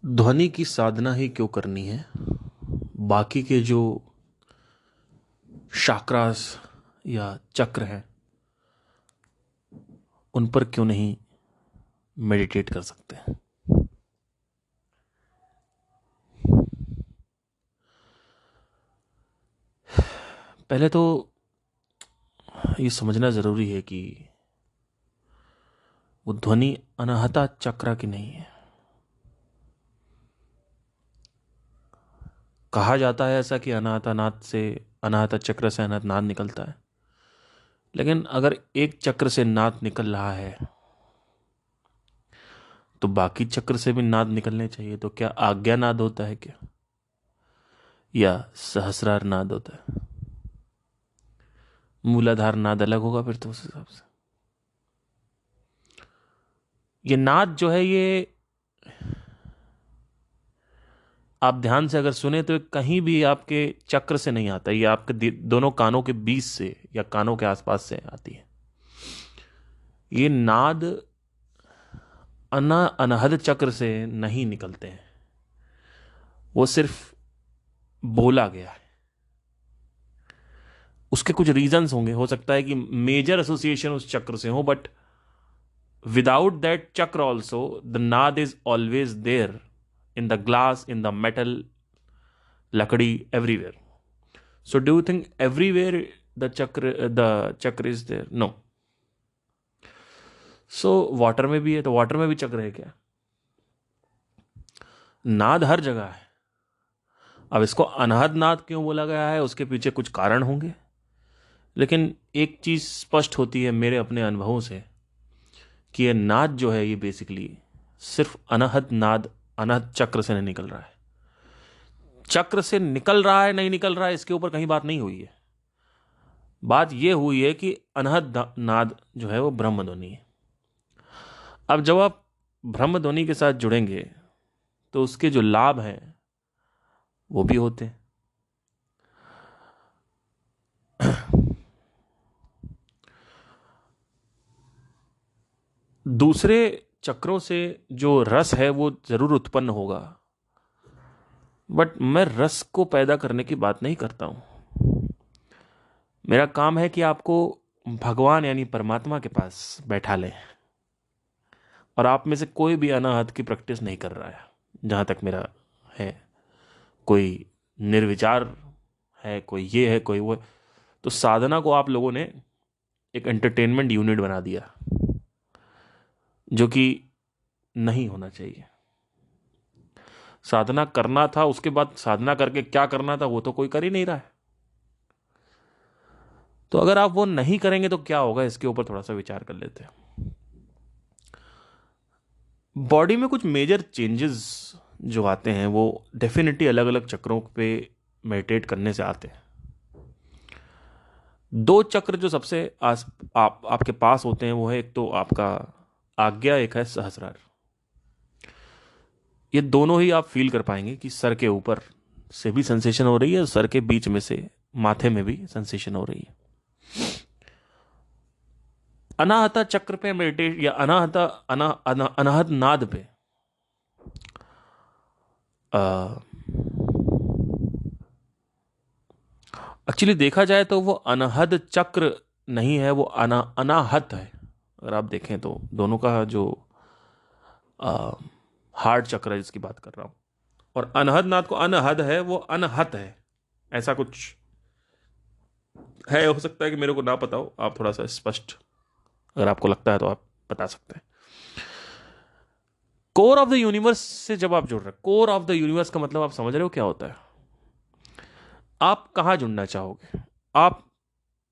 ध्वनि की साधना ही क्यों करनी है? बाकी के जो शाक्रास या चक्र हैं उन पर क्यों नहीं मेडिटेट कर सकते हैं? पहले तो ये समझना जरूरी है कि वो ध्वनि अनाहता चक्र की नहीं है। कहा जाता है ऐसा कि अनाहता नाद से, अनाहता चक्र से अनाहत नाद निकलता है। लेकिन अगर एक चक्र से नाद निकल रहा है तो बाकी चक्र से भी नाद निकलने चाहिए। तो क्या आज्ञा नाद होता है क्या, या सहस्रार नाद होता है? मूलाधार नाद अलग होगा फिर तो उस हिसाब से। ये नाद जो है, ये आप ध्यान से अगर सुने तो ये कहीं भी आपके चक्र से नहीं आता। ये आपके दोनों कानों के बीच से या कानों के आसपास से आती है। ये नाद अनहद चक्र से नहीं निकलते हैं। वो सिर्फ बोला गया है। उसके कुछ रीजंस होंगे। हो सकता है कि मेजर एसोसिएशन उस चक्र से हो, but without that chakra also the naad is always there in the glass, in the metal, lakadi, everywhere. So do you think everywhere the chakra is there? No. So water में भी है, तो वाटर में भी चक्र है क्या? नाद हर जगह है। अब इसको अनहद नाद क्यों बोला गया है, उसके पीछे कुछ कारण होंगे। लेकिन एक चीज स्पष्ट होती है मेरे अपने अनुभवों से कि यह नाद जो है, ये बेसिकली सिर्फ अनहद नाद, अनहद चक्र से नहीं निकल रहा है। चक्र से निकल रहा है नहीं निकल रहा है इसके ऊपर कहीं बात नहीं हुई है। बात यह हुई है कि अनहद नाद जो है वो ब्रह्म ध्वनि है। अब जब आप ब्रह्म ध्वनि के साथ जुड़ेंगे तो उसके जो लाभ हैं वो भी होते हैं। दूसरे चक्रों से जो रस है वो जरूर उत्पन्न होगा, बट मैं रस को पैदा करने की बात नहीं करता हूं। मेरा काम है कि आपको भगवान यानी परमात्मा के पास बैठा लें। और आप में से कोई भी अनाहत की प्रैक्टिस नहीं कर रहा है, जहां तक मेरा है। कोई निर्विचार है, कोई ये है, कोई वो है। तो साधना को आप लोगों ने एक एंटरटेनमेंट यूनिट बना दिया, जो कि नहीं होना चाहिए। साधना करना था, उसके बाद साधना करके क्या करना था वो तो कोई कर ही नहीं रहा है। तो अगर आप वो नहीं करेंगे तो क्या होगा, इसके ऊपर थोड़ा सा विचार कर लेते हैं। बॉडी में कुछ मेजर चेंजेस जो आते हैं वो डेफिनेटली अलग अलग चक्रों पे मेडिटेट करने से आते हैं। दो चक्र जो सबसे आपके पास होते हैं वो है, एक तो आपका आज्ञा, एक है सहस्रार। ये दोनों ही आप फील कर पाएंगे कि सर के ऊपर से भी सेंसेशन हो रही है, सर के बीच में से माथे में भी सेंसेशन हो रही है। अनाहता चक्र पे मेडिटेट या अनाहता अनाहत नाद पे एक्चुअली देखा जाए तो वो अनहद चक्र नहीं है, वो अनाहत है। अगर आप देखें तो दोनों का जो हार्ट चक्र है जिसकी बात कर रहा हूं, और अनहद नाद को अनहद है, वो अनहत है। ऐसा कुछ है। हो सकता है कि मेरे को ना पता हो, आप थोड़ा सा स्पष्ट अगर आपको लगता है तो आप बता सकते हैं। कोर ऑफ द यूनिवर्स से जब आप जुड़ रहे हैं, कोर ऑफ द यूनिवर्स का मतलब आप समझ रहे हो क्या होता है? आप कहां जुड़ना चाहोगे? आप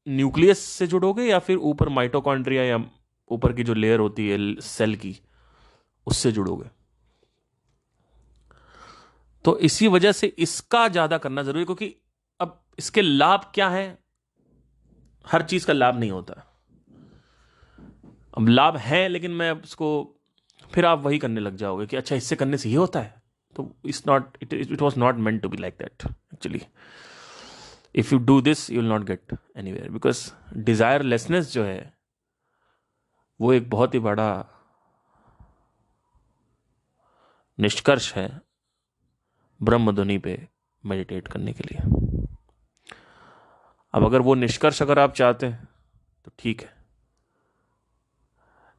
न्यूक्लियस से जुड़ोगे या फिर ऊपर माइटोकॉन्ड्रिया या ऊपर की जो लेयर होती है सेल की, उससे जुड़ोगे? तो इसी वजह से इसका ज्यादा करना जरूरी है, क्योंकि अब इसके लाभ क्या है? हर चीज का लाभ नहीं होता। अब लाभ है, लेकिन मैं उसको फिर आप वही करने लग जाओगे कि अच्छा इससे करने से ये होता है। तो it was not meant to be like that actually. If you do this you will not get anywhere, because desirelessness जो है वो एक बहुत ही बड़ा निष्कर्ष है ब्रह्म ध्वनि पे मेडिटेट करने के लिए। अब अगर वो निष्कर्ष अगर आप चाहते हैं तो ठीक है,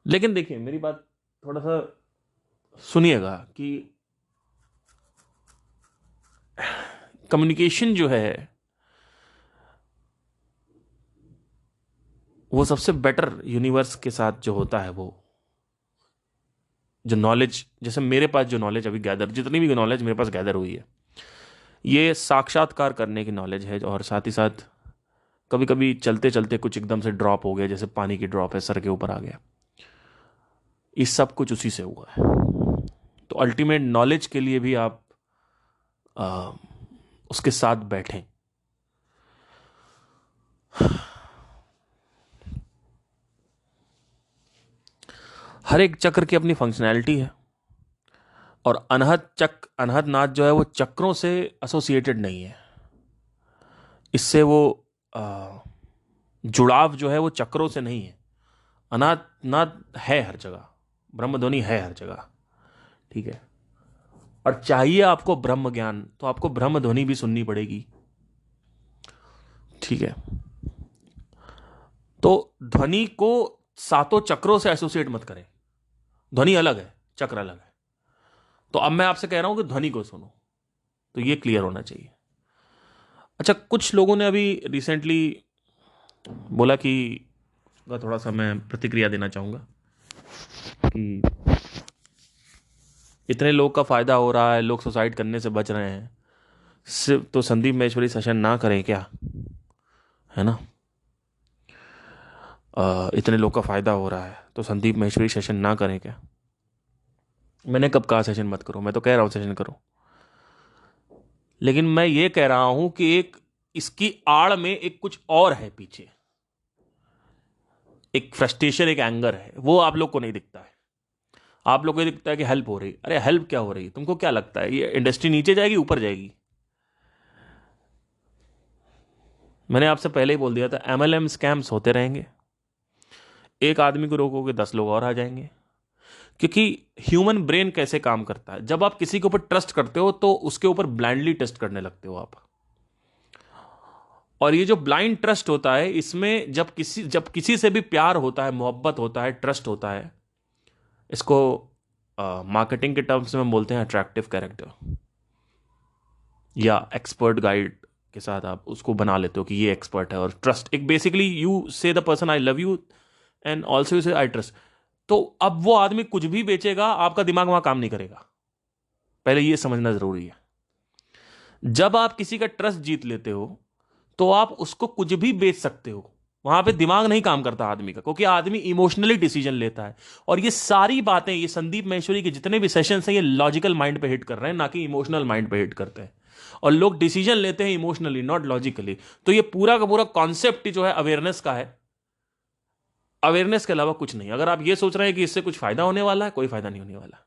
लेकिन देखिए मेरी बात थोड़ा सा सुनिएगा कि कम्युनिकेशन जो है वो सबसे बेटर यूनिवर्स के साथ जो होता है, वो जो नॉलेज, जैसे मेरे पास जो नॉलेज अभी गैदर, जितनी भी नॉलेज मेरे पास गैदर हुई है, ये साक्षात्कार करने की नॉलेज है। और साथ ही साथ कभी कभी चलते चलते कुछ एकदम से ड्रॉप हो गया, जैसे पानी की ड्रॉप है सर के ऊपर आ गया, ये सब कुछ उसी से हुआ है। तो अल्टीमेट नॉलेज के लिए भी आप उसके साथ बैठें। हर एक चक्र की अपनी फंक्शनैलिटी है, और अनहद नाद जो है वो चक्रों से एसोसिएटेड नहीं है। इससे वो जुड़ाव जो है वो चक्रों से नहीं है। अनाद नाद है हर जगह, ब्रह्मध्वनि है हर जगह, ठीक है। और चाहिए आपको ब्रह्म ज्ञान तो आपको ब्रह्म ध्वनि भी सुननी पड़ेगी, ठीक है। तो ध्वनि को सातों चक्रों से एसोसिएट मत करें, ध्वनि अलग है, चक्र अलग है। तो अब मैं आपसे कह रहा हूं कि ध्वनि को सुनो, तो ये क्लियर होना चाहिए। अच्छा, कुछ लोगों ने अभी रिसेंटली बोला कि थोड़ा सा मैं प्रतिक्रिया देना चाहूंगा कि इतने लोग का फायदा हो रहा है, लोग सुसाइड करने से बच रहे हैं, सिर्फ तो संदीप महेश्वरी सेशन ना करें क्या, है ना। इतने लोग का फायदा हो रहा है तो संदीप महेश्वरी सेशन ना करें क्या। मैंने कब कहा सेशन मत करो, मैं तो कह रहा हूं सेशन करो। लेकिन मैं ये कह रहा हूं कि एक इसकी आड़ में एक कुछ और है पीछे, एक फ्रस्ट्रेशन, एक एंगर है, वो आप लोग को नहीं दिखता है। आप लोग को दिखता है कि हेल्प हो रही, अरे हेल्प क्या हो रही, तुमको क्या लगता है ये इंडस्ट्री नीचे जाएगी ऊपर जाएगी। मैंने आपसे पहले ही बोल दिया था, एमएलएम स्कैम्स होते रहेंगे, एक आदमी को रोकोगे 10 लोग और आ जाएंगे। क्योंकि ह्यूमन ब्रेन कैसे काम करता है, जब आप किसी के ऊपर ट्रस्ट करते हो तो उसके ऊपर ब्लाइंडली टेस्ट करने लगते हो आप। और ये जो ब्लाइंड ट्रस्ट होता है, इसमें जब किसी से भी प्यार होता है, मोहब्बत होता है, ट्रस्ट होता है, इसको मार्केटिंग के टर्म्स में बोलते हैं अट्रैक्टिव कैरेक्टर, या एक्सपर्ट गाइड के साथ आप उसको बना लेते हो कि ये एक्सपर्ट है। और ट्रस्ट एक बेसिकली यू से the person I love you and also you से आई ट्रस्ट। तो अब वो आदमी कुछ भी बेचेगा, आपका दिमाग वहां काम नहीं करेगा, पहले ये समझना जरूरी है। जब आप किसी का ट्रस्ट जीत लेते हो तो आप उसको कुछ भी बेच सकते हो, वहां पे दिमाग नहीं काम करता आदमी का, क्योंकि आदमी इमोशनली डिसीजन लेता है। और ये सारी बातें, ये संदीप महेश्वरी के जितने भी सेशन हैं, ये लॉजिकल माइंड पे हिट कर रहे हैं, ना कि इमोशनल माइंड पे हिट करते हैं। और लोग डिसीजन लेते हैं इमोशनली, नॉट लॉजिकली। तो ये पूरा का पूरा कॉन्सेप्ट जो है अवेयरनेस का है, अवेयरनेस के अलावा कुछ नहीं। अगर आप ये सोच रहे हैं कि इससे कुछ फायदा होने वाला है, कोई फायदा नहीं होने वाला।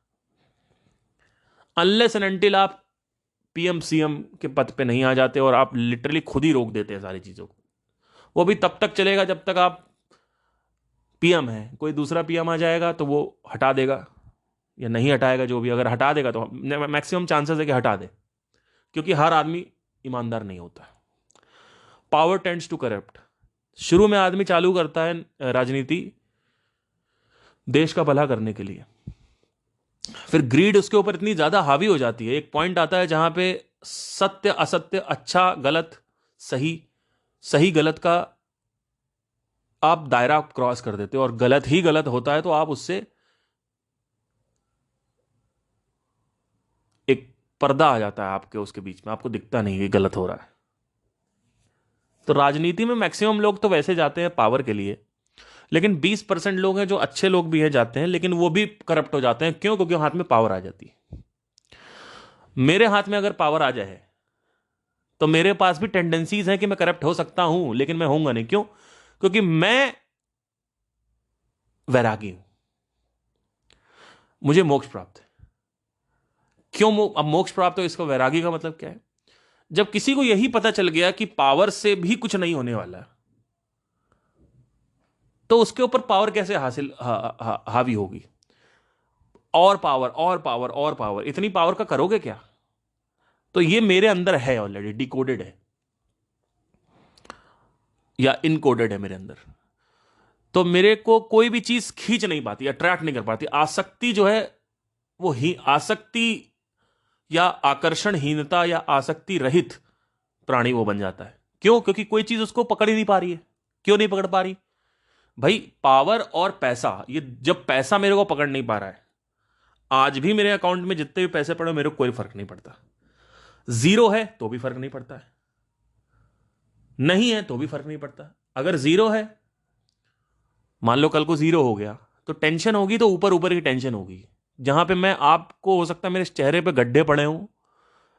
अनलेस एंड अनटिल आप पीएम सीएम के पद पे नहीं आ जाते और आप लिटरली खुद ही रोक देते हैं सारी चीजों को। वो भी तब तक चलेगा जब तक आप पीएम है, कोई दूसरा पीएम आ जाएगा तो वो हटा देगा या नहीं हटाएगा, जो भी, अगर हटा देगा तो मैक्सिमम चांसेस है कि हटा दे, क्योंकि हर आदमी ईमानदार नहीं होता। Power tends to corrupt. शुरू में आदमी चालू करता है राजनीति देश का भला करने के लिए, फिर ग्रीड उसके ऊपर इतनी ज्यादा हावी हो जाती है, एक पॉइंट आता है जहां पे सत्य असत्य, अच्छा गलत, सही सही गलत का आप दायरा क्रॉस कर देते हो, और गलत ही गलत होता है तो आप उससे एक पर्दा आ जाता है आपके उसके बीच में, आपको दिखता नहीं कि गलत हो रहा है। तो राजनीति में मैक्सिमम लोग तो वैसे जाते हैं पावर के लिए, लेकिन 20% लोग हैं जो अच्छे लोग भी हैं जाते हैं, लेकिन वो भी करप्ट हो जाते हैं। क्यों? क्योंकि हाथ में पावर आ जाती है। मेरे हाथ में अगर पावर आ जाए तो मेरे पास भी टेंडेंसीज हैं कि मैं करप्ट हो सकता हूं, लेकिन मैं होऊंगा नहीं। क्यों? क्योंकि मैं वैरागी हूं, मुझे मोक्ष प्राप्त है। क्यों अब मोक्ष प्राप्त हो, इसका वैरागी का मतलब क्या है? जब किसी को यही पता चल गया कि पावर से भी कुछ नहीं होने वाला, तो उसके ऊपर पावर कैसे हावी होगी? और पावर और पावर और पावर, इतनी पावर का करोगे क्या? तो ये मेरे अंदर है, ऑलरेडी डिकोडेड है या इनकोडेड है मेरे अंदर। तो मेरे को कोई भी चीज खींच नहीं पाती, अट्रैक्ट नहीं कर पाती। आसक्ति जो है वो ही आसक्ति या आकर्षणहीनता या आसक्ति रहित प्राणी वो बन जाता है। क्यों? क्योंकि कोई चीज उसको पकड़ ही नहीं पा रही है। क्यों नहीं पकड़ पा रही भाई? पावर और पैसा, ये जब पैसा मेरे को पकड़ नहीं पा रहा है, आज भी मेरे अकाउंट में जितने भी पैसे पड़े मेरे को कोई फर्क नहीं पड़ता। जीरो है तो भी फर्क नहीं पड़ता है, नहीं है तो भी फर्क नहीं पड़ता। अगर जीरो है, मान लो कल को जीरो हो गया, तो टेंशन होगी तो ऊपर ऊपर की टेंशन होगी। जहां पे मैं, आपको हो सकता है मेरे चेहरे पे गड्ढे पड़े हों,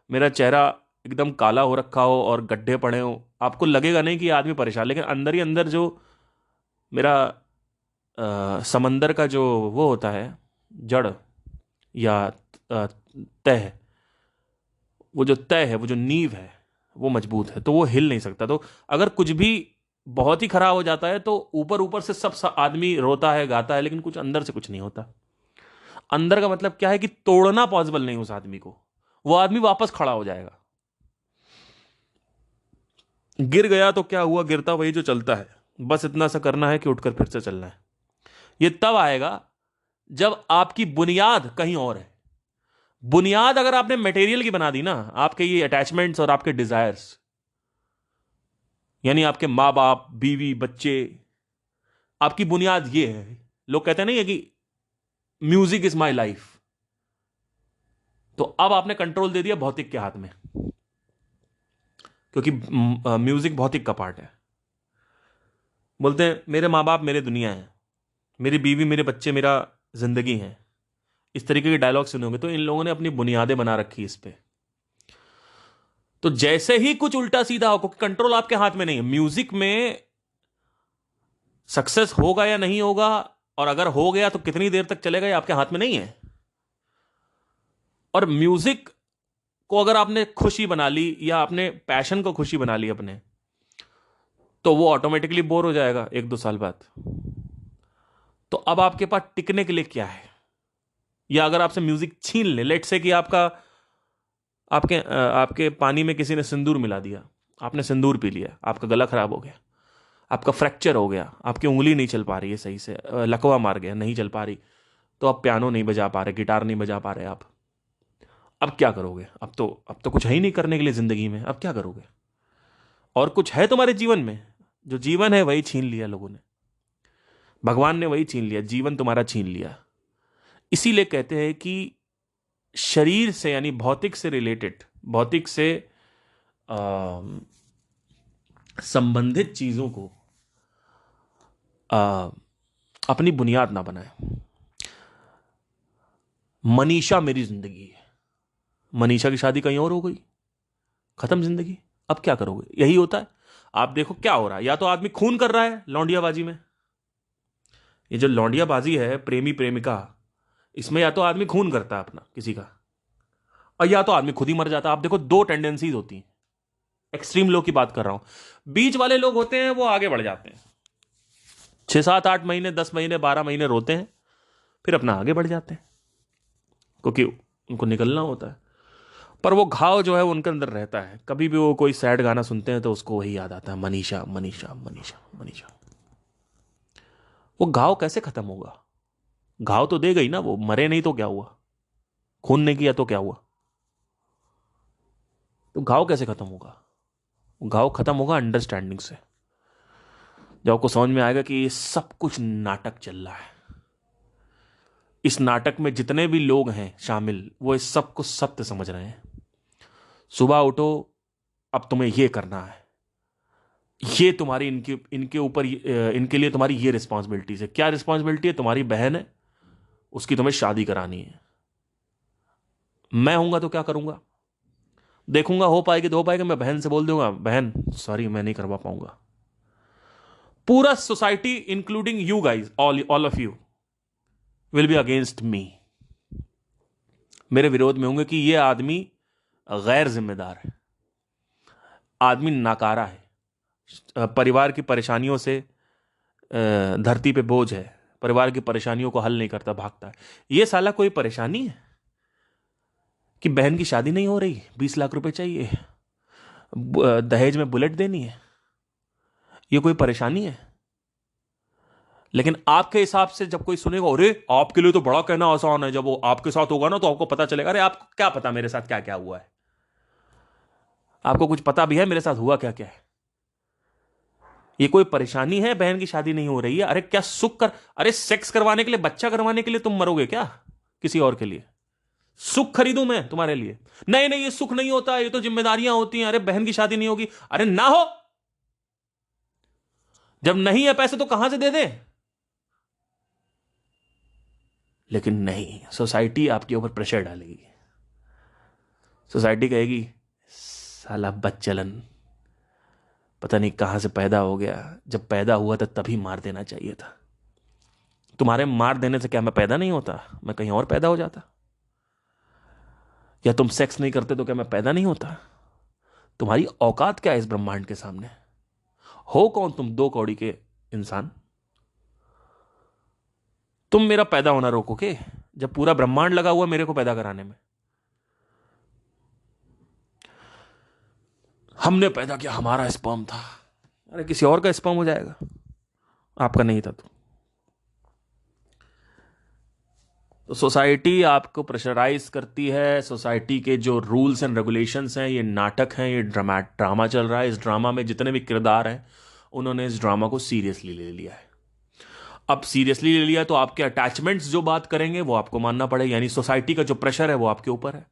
मेरा चेहरा एकदम काला हो रखा हो और गड्ढे पड़े हों, आपको लगेगा नहीं कि ये आदमी परेशान, लेकिन अंदर ही अंदर जो मेरा समंदर का जो वो होता है, जड़ या तह, वो जो तय है, वो जो नींव है, वो मजबूत है, तो वो हिल नहीं सकता। तो अगर कुछ भी बहुत ही खराब हो जाता है तो ऊपर ऊपर से सब आदमी रोता है, गाता है, लेकिन कुछ अंदर से कुछ नहीं होता। अंदर का मतलब क्या है कि तोड़ना पॉसिबल नहीं उस आदमी को, वो आदमी वापस खड़ा हो जाएगा। गिर गया तो क्या हुआ, गिरता वही जो चलता है, बस इतना सा करना है कि उठकर फिर से चलना है। ये तब आएगा जब आपकी बुनियाद कहीं और है। बुनियाद अगर आपने मटेरियल की बना दी ना, आपके ये अटैचमेंट्स और आपके डिजायर्स, यानी आपके माँ बाप, बीवी, बच्चे, आपकी बुनियाद ये है। लोग कहते हैं नहीं है कि म्यूजिक इज माई लाइफ, तो अब आपने कंट्रोल दे दिया भौतिक के हाथ में, क्योंकि म्यूजिक भौतिक का पार्ट है। बोलते हैं मेरे माँ बाप मेरे दुनिया है, मेरी बीवी मेरे बच्चे मेरा जिंदगी है, इस तरीके के डायलॉग सुने होंगे। तो इन लोगों ने अपनी बुनियादें बना रखी इस पे। तो जैसे ही कुछ उल्टा सीधा हो, क्योंकि कंट्रोल आपके हाथ में नहीं है। म्यूजिक में सक्सेस होगा या नहीं होगा, और अगर हो गया तो कितनी देर तक चलेगा, ये आपके हाथ में नहीं है। और म्यूजिक को अगर आपने खुशी बना ली या आपने पैशन को खुशी बना ली अपने, तो वो ऑटोमेटिकली बोर हो जाएगा 1-2 साल बाद। तो अब आपके पास टिकने के लिए क्या है? या अगर आपसे म्यूजिक छीन ले, लेट से कि आपके पानी में किसी ने सिंदूर मिला दिया, आपने सिंदूर पी लिया, आपका गला खराब हो गया, आपका फ्रैक्चर हो गया, आपकी उंगली नहीं चल पा रही है सही से, लकवा मार गया, नहीं चल पा रही, तो आप पियानो नहीं बजा पा रहे, गिटार नहीं बजा पा रहे आप। अब क्या करोगे? अब तो कुछ है ही नहीं करने के लिए जिंदगी में। अब क्या करोगे? और कुछ है तुम्हारे जीवन में? जो जीवन है वही छीन लिया लोगों ने, भगवान ने वही छीन लिया, जीवन तुम्हारा छीन लिया। इसीलिए कहते हैं कि शरीर से, यानी भौतिक से रिलेटेड, भौतिक से संबंधित चीजों को अपनी बुनियाद ना बनाए। मनीषा मेरी जिंदगी है, मनीषा की शादी कहीं और हो गई, खत्म जिंदगी। अब क्या करोगे? यही होता है। आप देखो क्या हो रहा है, या तो आदमी खून कर रहा है लौंडियाबाजी में, ये जो लौंडियाबाजी है, प्रेमी प्रेमिका, इसमें या तो आदमी खून करता है अपना किसी का, और या तो आदमी खुद ही मर जाता है। आप देखो, दो टेंडेंसीज होती हैं। एक्सट्रीम लोग की बात कर रहा हूं। बीच वाले लोग होते हैं वो आगे बढ़ जाते हैं, 6-7-8 महीने, 10 महीने, 12 महीने रोते हैं, फिर अपना आगे बढ़ जाते हैं, क्योंकि उनको निकलना होता है। पर वो घाव जो है वो उनके अंदर रहता है। कभी भी वो कोई सैड गाना सुनते हैं तो उसको वही याद आता है, मनीषा मनीषा मनीषा मनीषा। वो घाव कैसे खत्म होगा? घाव तो दे गई ना, वो मरे नहीं तो क्या हुआ, खून नहीं किया तो क्या हुआ? तो घाव कैसे खत्म होगा? घाव खत्म होगा अंडरस्टैंडिंग से, जब आपको समझ में आएगा कि ये सब कुछ नाटक चल रहा है। इस नाटक में जितने भी लोग हैं शामिल, वो इस सब को सत्य समझ रहे हैं। सुबह उठो, अब तुम्हें ये करना है, ये तुम्हारी इनके ऊपर, इनके लिए तुम्हारी ये रिस्पॉन्सिबिलिटीज है। क्या रिस्पॉन्सिबिलिटी है? तुम्हारी बहन है, उसकी तुम्हें शादी करानी है। मैं हूंगा तो क्या करूंगा? देखूंगा हो पाएगी तो हो पाएगा, मैं बहन से बोल दूंगा, बहन सॉरी मैं नहीं करवा पाऊंगा। पूरा society including you guys, all of you will be against me, मेरे विरोध में होंगे कि ये आदमी गैर जिम्मेदार है, आदमी नाकारा है, परिवार की परेशानियों से धरती पे बोझ है, परिवार की परेशानियों को हल नहीं करता, भागता है। ये साला कोई परेशानी है कि बहन की शादी नहीं हो रही, 20 लाख रुपए चाहिए, दहेज में बुलेट देनी है, ये कोई परेशानी है? लेकिन आपके हिसाब से जब कोई सुनेगा, अरे आपके लिए तो बड़ा कहना आसान है, जब वो आपके साथ होगा ना तो आपको पता चलेगा। अरे आपको क्या पता मेरे साथ क्या क्या हुआ है? आपको कुछ पता भी है मेरे साथ हुआ क्या क्या है? ये कोई परेशानी है बहन की शादी नहीं हो रही है? अरे क्या सुख कर, अरे सेक्स करवाने के लिए, बच्चा करवाने के लिए तुम मरोगे क्या किसी और के लिए? सुख खरीदूं मैं तुम्हारे लिए? नहीं नहीं, ये सुख नहीं होता, ये तो जिम्मेदारियां होती हैं। अरे बहन की शादी नहीं होगी, अरे ना हो, जब नहीं है पैसे तो कहां से दे दे? लेकिन नहीं, सोसाइटी आपके ऊपर प्रेशर डालेगी। सोसाइटी कहेगी साला बच्चलन, पता नहीं कहां से पैदा हो गया, जब पैदा हुआ था तभी मार देना चाहिए था। तुम्हारे मार देने से क्या मैं पैदा नहीं होता? मैं कहीं और पैदा हो जाता? या तुम सेक्स नहीं करते तो क्या मैं पैदा नहीं होता? तुम्हारी औकात क्या है इस ब्रह्मांड के सामने? हो कौन तुम, 2 कौड़ी के इंसान? तुम मेरा पैदा होना रोकोगे जब पूरा ब्रह्मांड लगा हुआ मेरे को पैदा कराने में? हमने पैदा किया, हमारा स्पर्म था। अरे किसी और का स्पर्म हो जाएगा, आपका नहीं था। तो सोसाइटी आपको प्रेशराइज करती है। सोसाइटी के जो रूल्स एंड रेगुलेशंस हैं, ये नाटक हैं, ये ड्रामा चल रहा है। इस ड्रामा में जितने भी किरदार हैं, उन्होंने इस ड्रामा को सीरियसली ले लिया है। अब सीरियसली ले लिया तो आपके अटैचमेंट्स जो बात करेंगे वो आपको मानना पड़ेगा, यानी सोसाइटी का जो प्रेशर है वो आपके ऊपर है।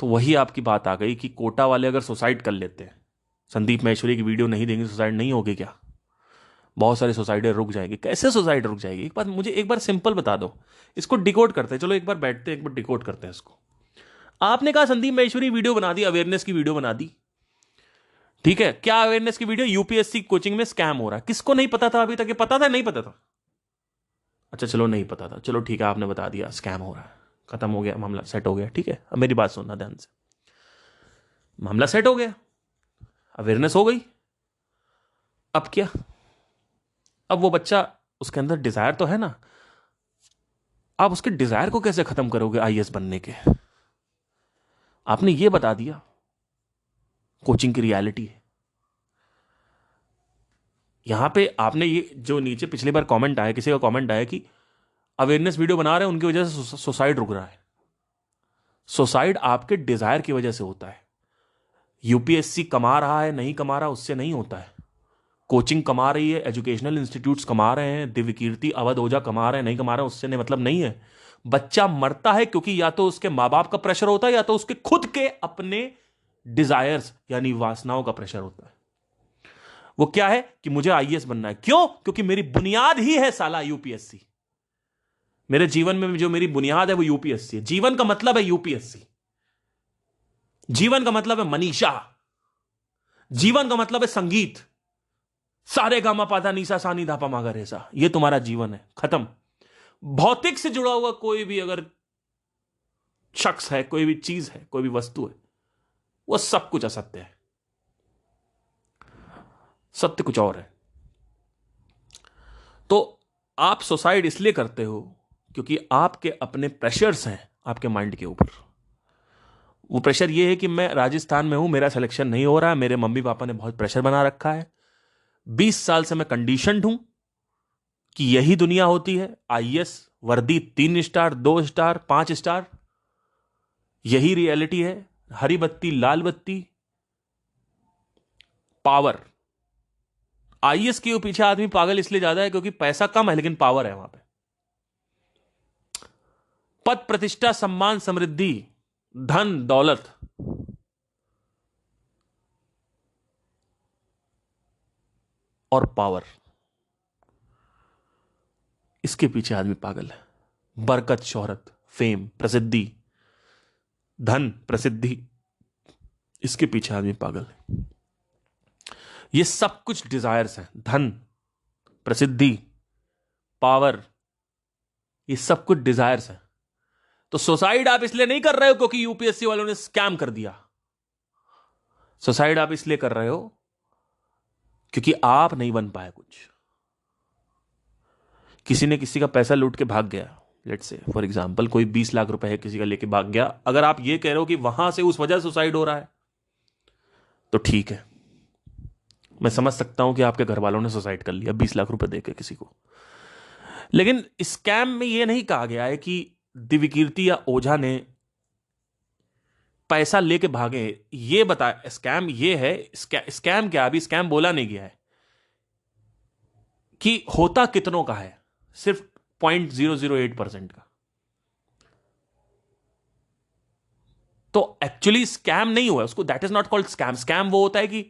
तो वही आपकी बात आ गई कि कोटा वाले अगर सुसाइड कर लेते हैं, संदीप महेश्वरी की वीडियो नहीं देंगे, सुसाइड नहीं होगी क्या? बहुत सारी सोसाइटी रुक जाएगी। कैसे सोसाइटी रुक जाएगी? एक बात मुझे एक बार सिंपल बता दो, इसको डिकोड करते हैं। चलो एक बार बैठते हैं, एक बार डिकोड करते हैं इसको। आपने कहा संदीप महेश्वरी वीडियो बना दी, अवेयरनेस की वीडियो बना दी, ठीक है। क्या अवेयरनेस की वीडियो? यूपीएससी कोचिंग में स्कैम हो रहा है। किसको नहीं पता था अभी तक? ये पता था नहीं पता था? अच्छा चलो नहीं पता था, चलो ठीक है, आपने बता दिया स्कैम हो रहा है, खत्म हो गया, मामला सेट हो गया, ठीक है। अब मेरी बात सुनना ध्यान से, मामला सेट हो गया, अवेयरनेस हो गई। अब क्या? अब वो बच्चा, उसके अंदर डिजायर तो है ना, आप उसके डिजायर को कैसे खत्म करोगे आईएएस बनने के? आपने ये बता दिया कोचिंग की रियलिटी है। यहां पे आपने ये जो नीचे पिछली बार कमेंट आया, किसी का कमेंट आया कि अवेयरनेस वीडियो बना रहे हैं उनकी वजह से सुसाइड रुक रहा है। सुसाइड आपके डिजायर की वजह से होता है। यूपीएससी कमा रहा है नहीं कमा रहा उससे नहीं होता है। कोचिंग कमा रही है, एजुकेशनल इंस्टीट्यूट्स कमा रहे हैं, दिव्य कीर्ति अवध ओझा कमा रहे हैं नहीं कमा रहे उससे नहीं मतलब नहीं है। बच्चा मरता है क्योंकि या तो उसके मां बाप का प्रेशर होता है या तो उसके खुद के अपने डिजायर्स यानी वासनाओं का प्रेशर होता है। वो क्या है कि मुझे आईएएस बनना है। क्यों? क्योंकि मेरी बुनियाद ही है साला यूपीएससी। मेरे जीवन में जो मेरी बुनियाद है वो यूपीएससी है। जीवन का मतलब है यूपीएससी। जीवन का मतलब है मनीषा। जीवन का मतलब है संगीत, सारे गामा पाधा नीसा सानी धापा मागा रेसा। ये तुम्हारा जीवन है, खत्म। भौतिक से जुड़ा हुआ कोई भी अगर शख्स है, कोई भी चीज है, कोई भी वस्तु है, वो सब कुछ असत्य है। सत्य कुछ और है। तो आप सुसाइड इसलिए करते हो क्योंकि आपके अपने प्रेशर्स हैं आपके माइंड के ऊपर। वो प्रेशर ये है कि मैं राजस्थान में हूं, मेरा सिलेक्शन नहीं हो रहा है, मेरे मम्मी पापा ने बहुत प्रेशर बना रखा है, 20 साल से मैं कंडीशनड हूं कि यही दुनिया होती है। आईएएस वर्दी 3 स्टार 2 स्टार 5 स्टार, यही रियलिटी है। हरी बत्ती लाल बत्ती, पावर। आईएएस के पीछे आदमी पागल इसलिए ज्यादा है क्योंकि पैसा कम है लेकिन पावर है वहां पे। पद प्रतिष्ठा सम्मान समृद्धि धन दौलत, और पावर, इसके पीछे आदमी पागल है। बरकत शोहरत फेम प्रसिद्धि धन प्रसिद्धि, इसके पीछे आदमी पागल है। ये सब कुछ डिजायर्स हैं। धन प्रसिद्धि पावर, ये सब कुछ डिजायर्स हैं। तो सुसाइड आप इसलिए नहीं कर रहे हो क्योंकि यूपीएससी वालों ने स्कैम कर दिया। सुसाइड आप इसलिए कर रहे हो क्योंकि आप नहीं बन पाए कुछ। किसी ने किसी का पैसा लूट के भाग गया, लेट्स से फॉर एग्जांपल कोई 20 लाख रुपए है किसी का लेके भाग गया, अगर आप ये कह रहे हो कि वहां से उस वजह सुसाइड हो रहा है तो ठीक है, मैं समझ सकता हूं कि आपके घर वालों ने सुसाइड कर लिया 20 लाख रुपए देके किसी को। लेकिन स्कैम में यह नहीं कहा गया है कि दिव्यकीर्ति या ओझा ने पैसा लेके भागे। ये बता, स्कैम ये है, स्कैम क्या, अभी स्कैम बोला नहीं गया है कि होता कितनों का है, सिर्फ 0.008% का। तो एक्चुअली स्कैम नहीं हुआ उसको, that is not called scam. Scam वो होता है कि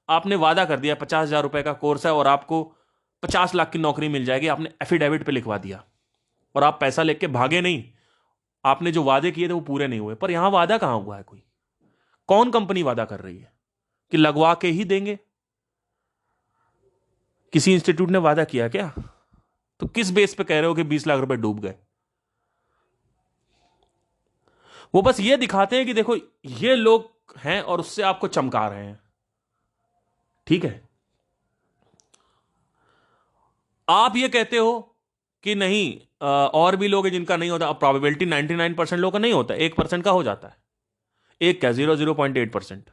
आपने वादा कर दिया 50,000 रुपए का कोर्स है और आपको 50 लाख की नौकरी मिल जाएगी, आपने एफिडेविट पे लिखवा दिया और आप पैसा लेके भागे नहीं, आपने जो वादे किए थे वो पूरे नहीं हुए। पर यहां वादा कहां हुआ है, कोई कौन कंपनी वादा कर रही है कि लगवा के ही देंगे? किसी इंस्टीट्यूट ने वादा किया क्या? तो किस बेस पे कह रहे हो कि 20 लाख रुपए डूब गए? वो बस ये दिखाते हैं कि देखो ये लोग हैं और उससे आपको चमका रहे हैं, ठीक है। आप ये कहते हो कि नहीं और भी लोग हैं जिनका नहीं होता, प्रोबेबिलिटी 99% लोगों का नहीं होता, 1% का हो जाता है। एक क्या, 0.8%।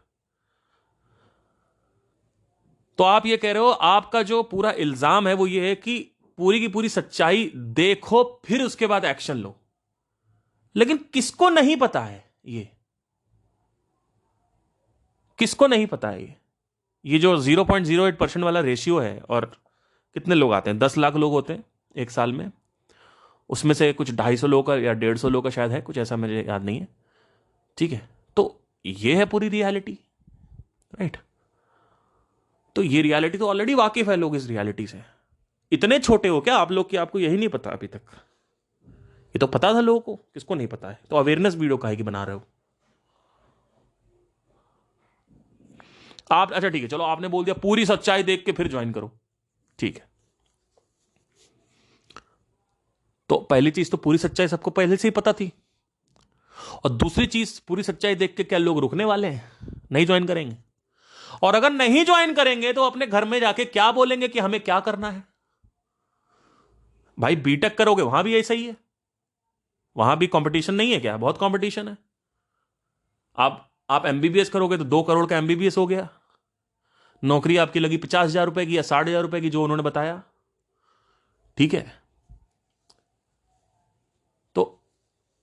तो आप ये कह रहे हो, आपका जो पूरा इल्जाम है वो ये है कि पूरी की पूरी सच्चाई देखो फिर उसके बाद एक्शन लो। लेकिन किसको नहीं पता है ये, किसको नहीं पता है ये जो 0.08% वाला रेशियो है। और कितने लोग आते हैं, 10 लाख लोग होते हैं एक साल में, उसमें से कुछ 250 लोगों का या 150 लोगों का शायद है, कुछ ऐसा मुझे याद नहीं है, ठीक है। तो ये है पूरी रियलिटी, राइट। तो ये रियलिटी तो ऑलरेडी वाकिफ है लोग इस रियलिटी से। इतने छोटे हो क्या आप लोग कि आपको यही नहीं पता अभी तक? ये तो पता था लोगों को, किसको नहीं पता है? तो अवेयरनेस वीडियो काहे की बना रहे हो आप? अच्छा ठीक है, चलो आपने बोल दिया पूरी सच्चाई देख के फिर ज्वाइन करो, ठीक है। तो पहली चीज तो पूरी सच्चाई सबको पहले से ही पता थी, और दूसरी चीज पूरी सच्चाई देख के क्या लोग रुकने वाले हैं? नहीं ज्वाइन करेंगे। और अगर नहीं ज्वाइन करेंगे तो अपने घर में जाके क्या बोलेंगे कि हमें क्या करना है? भाई बीटेक करोगे वहां भी ऐसा ही है, वहां भी कंपटीशन नहीं है क्या? बहुत कंपटीशन है। आप एमबीबीएस करोगे तो 2 करोड़ का एमबीबीएस हो गया, नौकरी आपकी लगी 50,000 रुपए की या 60,000 रुपए की जो उन्होंने बताया, ठीक है। तो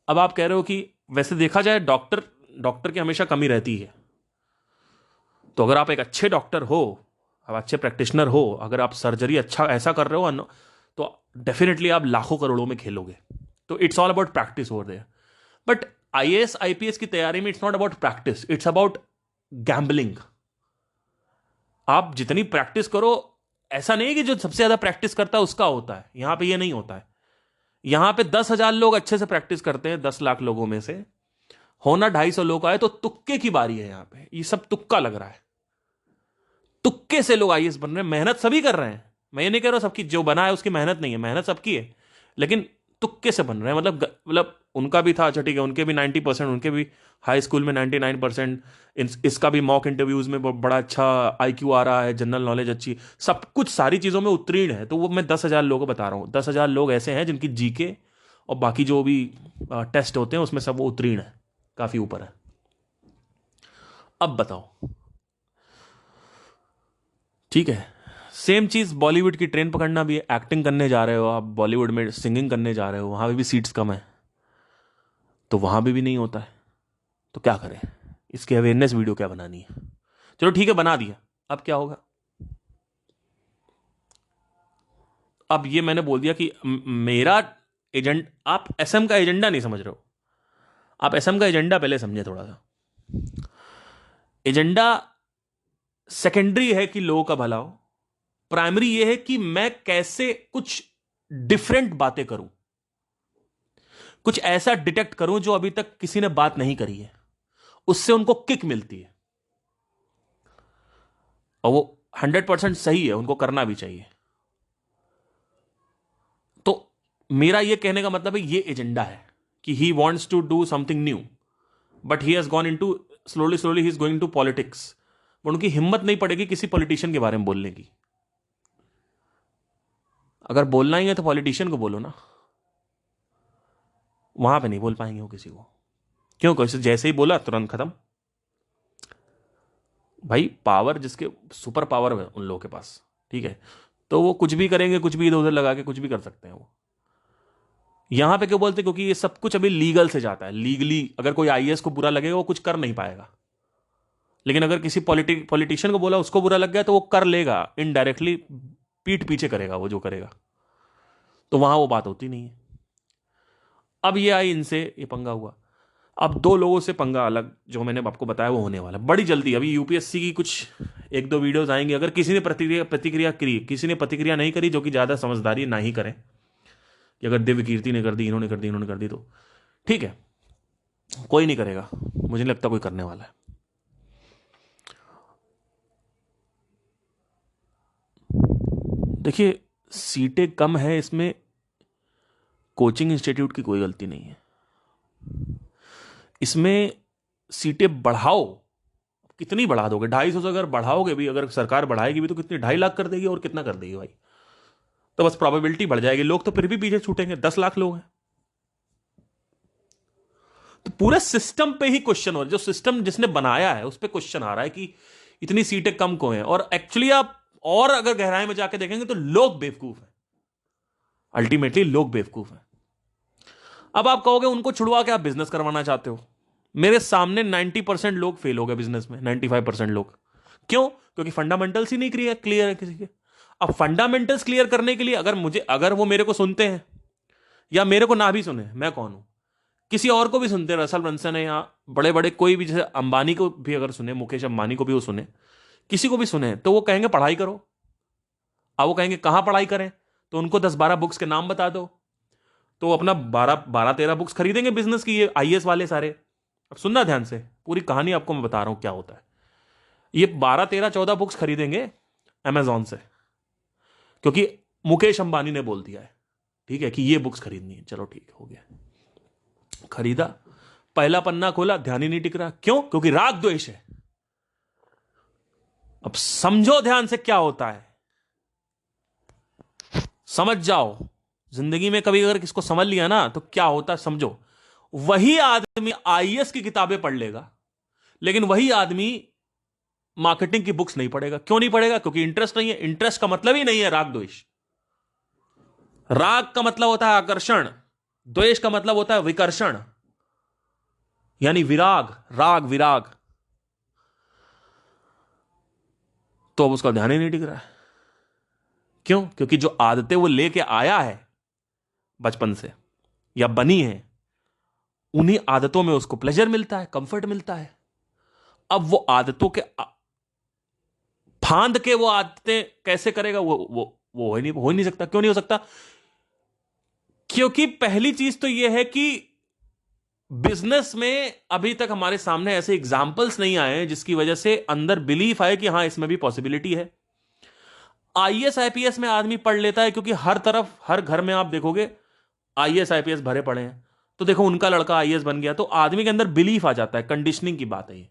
अब आप कह रहे हो कि वैसे देखा जाए डॉक्टर की हमेशा कमी रहती है। तो अगर आप एक अच्छे डॉक्टर हो, आप अच्छे प्रैक्टिशनर हो, अगर आप सर्जरी अच्छा ऐसा कर रहे हो तो डेफिनेटली आप लाखों करोड़ों में खेलोगे। तो it's all about practice over there. But IAS IPS की तैयारी में it's not about practice, it's about gambling. आप जितनी प्रैक्टिस करो, ऐसा नहीं कि जो सबसे ज्यादा प्रैक्टिस करता है उसका होता है, यहां पे ये नहीं होता है। यहां पे 10,000 लोग अच्छे से प्रैक्टिस करते हैं, 10 लाख लोगों में से होना 250 लोग आए, तो तुक्के की बारी है। यहां पे ये सब तुक्का लग रहा है, तुक्के से लोग आईएएस बन रहे हैं। मेहनत सभी कर रहे हैं, मैं ये नहीं कह रहा सबकी जो बना है उसकी मेहनत नहीं है, मेहनत सबकी है, लेकिन तुक्के से बन रहे हैं। मतलब उनका भी था, अच्छा ठीक है, उनके भी 90%, उनके भी हाई स्कूल में 99%, इसका भी मॉक इंटरव्यूज में बड़ा अच्छा आईक्यू आ रहा है, जनरल नॉलेज अच्छी, सब कुछ सारी चीज़ों में उत्तीर्ण है। तो वो मैं 10,000 लोगों को बता रहा हूँ, 10,000 लोग ऐसे हैं जिनकी जीके और बाकी जो भी टेस्ट होते हैं उसमें सब वो उत्तीर्ण है, काफ़ी ऊपर है। अब बताओ, ठीक है, सेम चीज बॉलीवुड की ट्रेन पकड़ना भी है। एक्टिंग करने जा रहे हो आप बॉलीवुड में, सिंगिंग करने जा रहे हो, वहां पे भी सीट्स कम है, तो वहां पे भी नहीं होता है। तो क्या करें? इसकी अवेयरनेस वीडियो क्या बनानी है? चलो ठीक है, बना दिया, अब क्या होगा? अब ये मैंने बोल दिया कि मेरा एजेंडा, आप एसएम का एजेंडा नहीं समझ रहे हो। आप एसएम का एजेंडा पहले समझे थोड़ा सा। एजेंडा सेकेंडरी है कि लोगों का भला हो, प्राइमरी यह है कि मैं कैसे कुछ डिफरेंट बातें करूं, कुछ ऐसा डिटेक्ट करूं जो अभी तक किसी ने बात नहीं करी है, उससे उनको किक मिलती है, और वो 100% सही है, उनको करना भी चाहिए। तो मेरा यह कहने का मतलब है, ये एजेंडा है कि he wants to do something new, but he has gone in to slowly he is going to politics. But उनकी हिम्मत नहीं पड़ेगी किसी पॉलिटिशियन के बारे में बोलने की। अगर बोलना ही है तो पॉलिटिशियन को बोलो ना, वहां पे नहीं बोल पाएंगे वो किसी को। क्यों? कैसे? जैसे ही बोला तुरंत खत्म। भाई पावर जिसके, सुपर पावर है उन लोगों के पास, ठीक है, तो वो कुछ भी करेंगे, कुछ भी इधर उधर लगा के कुछ भी कर सकते हैं वो। यहां पे क्यों बोलते? क्योंकि ये सब कुछ अभी लीगल से जाता है। लीगली अगर कोई आईएएस को बुरा लगेगा वो कुछ कर नहीं पाएगा, लेकिन अगर किसी पॉलिटिशियन को बोला उसको बुरा लग गया तो वो कर लेगा इनडायरेक्टली, पीठ पीछे करेगा वो जो करेगा। तो वहां वो बात होती नहीं है। अब ये आई, इनसे ये पंगा हुआ। अब दो लोगों से पंगा अलग जो मैंने आपको बताया वो होने वाला है बड़ी जल्दी। अभी यूपीएससी की कुछ एक दो वीडियोस आएंगे। अगर किसी ने प्रतिक्रिया करी, किसी ने प्रतिक्रिया नहीं करी, जो कि ज्यादा समझदारी ना ही करें, कि अगर दिव्य कीर्ति ने कर दी, इन्होंने कर दी, इन्होंने कर दी, तो ठीक है, कोई नहीं करेगा, मुझे नहीं लगता कोई करने वाला है। देखिए, सीटें कम है, इसमें कोचिंग इंस्टीट्यूट की कोई गलती नहीं है। इसमें सीटें बढ़ाओ, कितनी बढ़ा दोगे? 250 से अगर बढ़ाओगे भी, अगर सरकार बढ़ाएगी भी तो कितनी, 2.5 लाख कर देगी और कितना कर देगी भाई? तो बस प्रोबेबिलिटी बढ़ जाएगी, लोग तो फिर भी पीछे छूटेंगे। 10 लाख लोग हैं, तो पूरे सिस्टम पे ही क्वेश्चन हो रहा है। जो सिस्टम जिसने बनाया है उस पर क्वेश्चन आ रहा है कि इतनी सीटें कम क्यों हैं। और एक्चुअली आप और अगर गहराई में जाके देखेंगे तो लोग बेवकूफ हैं, अल्टीमेटली लोग बेवकूफ हैं। अब आप कहोगे उनको छुड़वा के आप बिजनेस करवाना चाहते हो। मेरे सामने 90% लोग फेल हो गए बिजनेस में, 95% लोग। क्यों? क्योंकि फंडामेंटल्स ही नहीं क्लियर है किसी के। अब फंडामेंटल्स क्लियर करने के लिए अगर वो मेरे को सुनते हैं या मेरे को ना भी सुने, मैं कौन हूं, किसी और को भी सुनते हैं, रसल ब्रंसन है या बड़े बड़े कोई भी, जैसे अंबानी को भी अगर सुने, मुकेश अंबानी को भी वो सुने, किसी को भी सुने, तो वो कहेंगे पढ़ाई करो। अब वो कहेंगे कहां पढ़ाई करें, तो उनको 10-12 बुक्स के नाम बता दो, तो वो अपना 12-13 बुक्स खरीदेंगे बिजनेस की, ये आईएएस वाले सारे। अब सुनना ध्यान से, पूरी कहानी आपको मैं बता रहा हूं क्या होता है। ये 12-13-14 बुक्स खरीदेंगे अमेजॉन से, क्योंकि मुकेश अंबानी ने बोल दिया है, ठीक है, कि ये बुक्स खरीदनी है। चलो ठीक हो गया, खरीदा, पहला पन्ना खोला, ध्यान ही नहीं टिक रहा। क्यों? क्योंकि राग द्वेष है। अब समझो ध्यान से क्या होता है, समझ जाओ। जिंदगी में कभी अगर किसको समझ लिया ना तो क्या होता है समझो। वही आदमी आईएएस की किताबें पढ़ लेगा, लेकिन वही आदमी मार्केटिंग की बुक्स नहीं पढ़ेगा। क्यों नहीं पढ़ेगा? क्योंकि इंटरेस्ट नहीं है। इंटरेस्ट का मतलब ही नहीं है राग द्वेष। राग का मतलब होता है आकर्षण, द्वेष का मतलब होता है विकर्षण, यानी विराग, राग विराग। तो अब उसका ध्यान ही नहीं टिक रहा है। क्यों? क्योंकि जो आदतें वो लेके आया है बचपन से या बनी है, उन्हीं आदतों में उसको प्लेजर मिलता है, कंफर्ट मिलता है। अब वो आदतों के फांद के वो आदतें कैसे करेगा? वो हो ही नहीं सकता। क्यों नहीं हो सकता? क्योंकि पहली चीज तो यह है कि बिजनेस में अभी तक हमारे सामने ऐसे एग्जाम्पल्स नहीं आए हैं जिसकी वजह से अंदर बिलीफ आए कि हां इसमें भी पॉसिबिलिटी है। आईएएस आईपीएस में आदमी पढ़ लेता है, क्योंकि हर तरफ हर घर में आप देखोगे आईएएस आईपीएस भरे पड़े हैं। तो देखो उनका लड़का आईएएस बन गया, तो आदमी के अंदर बिलीफ आ जाता है। कंडीशनिंग की बात है ये।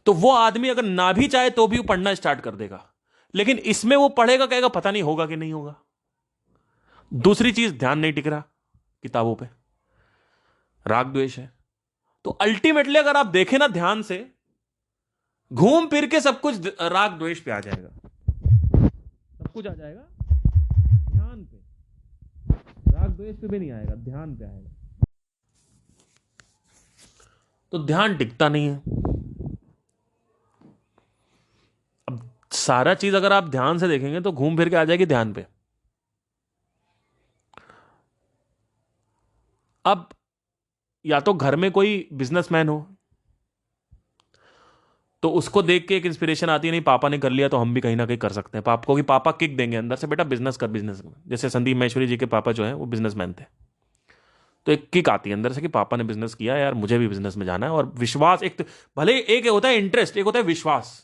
तो वो आदमी अगर ना भी चाहे तो भी वो पढ़ना स्टार्ट कर देगा। लेकिन इसमें वो पढ़ेगा, कहेगा पता नहीं होगा कि नहीं होगा। दूसरी चीज, ध्यान नहीं टिक रहा किताबों पे, राग द्वेष है। तो अल्टीमेटली अगर आप देखें ना ध्यान से, घूम फिर के सब कुछ राग द्वेष पे आ जाएगा, सब कुछ आ जाएगा ध्यान पे। राग द्वेष पे भी नहीं आएगा, ध्यान पे आएगा। तो ध्यान टिकता नहीं है। अब सारा चीज अगर आप ध्यान से देखेंगे तो घूम फिर के आ जाएगी ध्यान पे। अब या तो घर में कोई बिजनेसमैन हो तो उसको देख के एक इंस्पिरेशन आती है, नहीं पापा ने कर लिया तो हम भी कहीं ना कहीं कर सकते हैं। पापा को कि पापा किक देंगे अंदर से, बेटा बिजनेस कर, बिजनेस। जैसे संदीप महेश्वरी जी के पापा जो है वो बिजनेसमैन थे, तो एक किक आती है अंदर से कि पापा ने बिजनेस किया, यार मुझे भी बिजनेस में जाना है। और विश्वास, एक तो भले एक होता है इंटरेस्ट, एक होता है विश्वास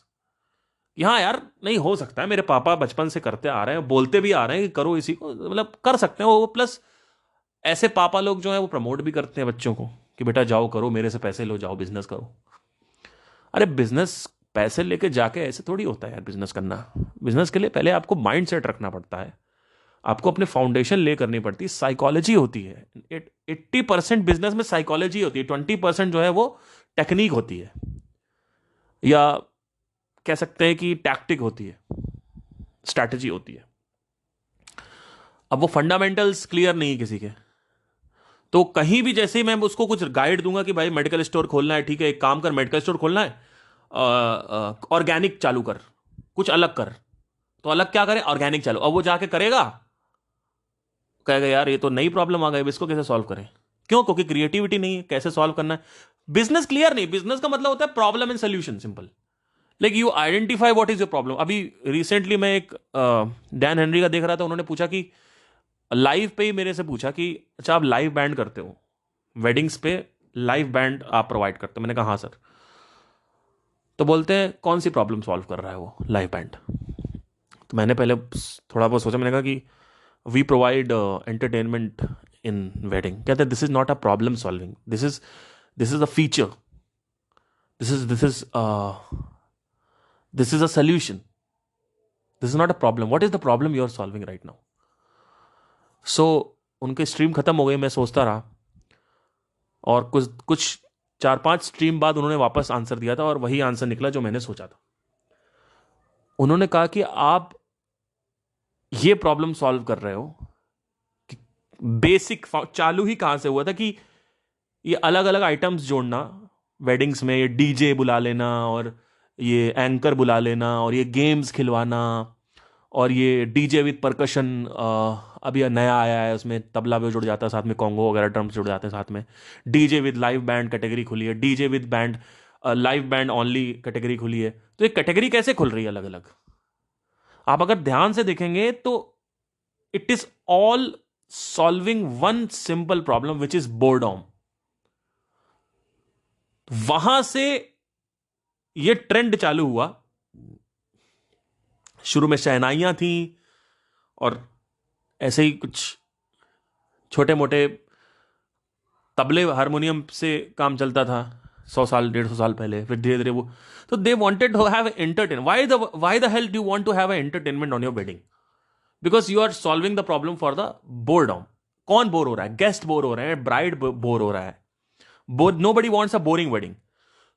कि हाँ यार नहीं हो सकता है, मेरे पापा बचपन से करते आ रहे हैं, बोलते भी आ रहे हैं कि करो इसी को, मतलब कर सकते हैं वो। प्लस ऐसे पापा लोग जो है वो प्रमोट भी करते हैं बच्चों को कि बेटा जाओ करो, मेरे से पैसे लो, जाओ बिजनेस करो। अरे बिजनेस पैसे लेके जाके ऐसे थोड़ी होता है यार बिजनेस करना। बिजनेस के लिए पहले आपको माइंड सेट रखना पड़ता है। आपको अपने फाउंडेशन ले करनी पड़ती है, साइकोलॉजी होती है। 80% बिजनेस में साइकोलॉजी होती है, 20% जो है वो टेक्निक होती है, या कह सकते हैं कि टैक्टिक होती है, स्ट्रैटेजी होती है। अब वो फंडामेंटल्स क्लियर नहीं किसी के, तो कहीं भी जैसे ही मैं उसको कुछ गाइड दूंगा कि भाई मेडिकल स्टोर खोलना है, ठीक है, एक काम कर, मेडिकल स्टोर खोलना है, ऑर्गेनिक चालू कर, कुछ अलग कर, तो अलग क्या करे, ऑर्गेनिक चालू। अब वो जाके करेगा, कहेगा यार ये तो नई प्रॉब्लम आ गई, इसको कैसे सॉल्व करें? क्यों? क्योंकि क्रिएटिविटी नहीं है, कैसे सॉल्व करना है। बिजनेस क्लियर नहीं, बिजनेस का मतलब होता है problem and solution, simple. Like you identify what is your problem. अभी रिसेंटली मैं एक डैन हेनरी का देख रहा था, उन्होंने पूछा कि लाइव पे ही मेरे से पूछा कि अच्छा आप लाइव बैंड करते हो, वेडिंग्स पे लाइव बैंड आप प्रोवाइड करते हो? मैंने कहा हाँ सर। तो बोलते हैं कौन सी प्रॉब्लम सॉल्व कर रहा है वो लाइव बैंड? तो मैंने पहले थोड़ा बहुत सोचा, मैंने कहा कि we provide entertainment in wedding. कहते हैं this is not a problem solving, this is a feature, this is a solution, this is not a problem. What is the problem you are solving right now? So उनके stream खत्म हो गई, मैं सोचता रहा, और कुछ कुछ 4-5 स्ट्रीम बाद उन्होंने वापस आंसर दिया था, और वही आंसर निकला जो मैंने सोचा था। उन्होंने कहा कि आप ये प्रॉब्लम सॉल्व कर रहे हो कि बेसिक चालू ही कहां से हुआ था कि ये अलग अलग आइटम्स जोड़ना वेडिंग्स में, ये डीजे बुला लेना, और ये एंकर बुला लेना, और ये गेम्स खिलवाना, और ये डीजे विद परकशन अभी नया आया है, उसमें तबला भी जुड़ जाता है साथ में, कॉन्गो वगैरह ड्रम्स जुड़ जाते हैं साथ में। DJ with live band category खुली है, DJ with band live band only category खुली है। तो ये कैटेगरी कैसे खुल रही है अलग अलग? आप अगर ध्यान से देखेंगे तो it is all solving one simple problem which is boredom. वहां से ये ट्रेंड चालू हुआ। शुरू में शहनाइयां थी, और ऐसे ही कुछ छोटे मोटे तबले हारमोनियम से काम चलता था 100 साल 150 साल पहले। फिर धीरे धीरे वो, तो they wanted to have entertain. Why the hell do want to have entertainment on your wedding? Because you are solving the problem for the boredom. कौन बोर हो रहा है? गेस्ट बोर हो रहे हैं, ब्राइड बोर हो रहा है, nobody wants a boring wedding.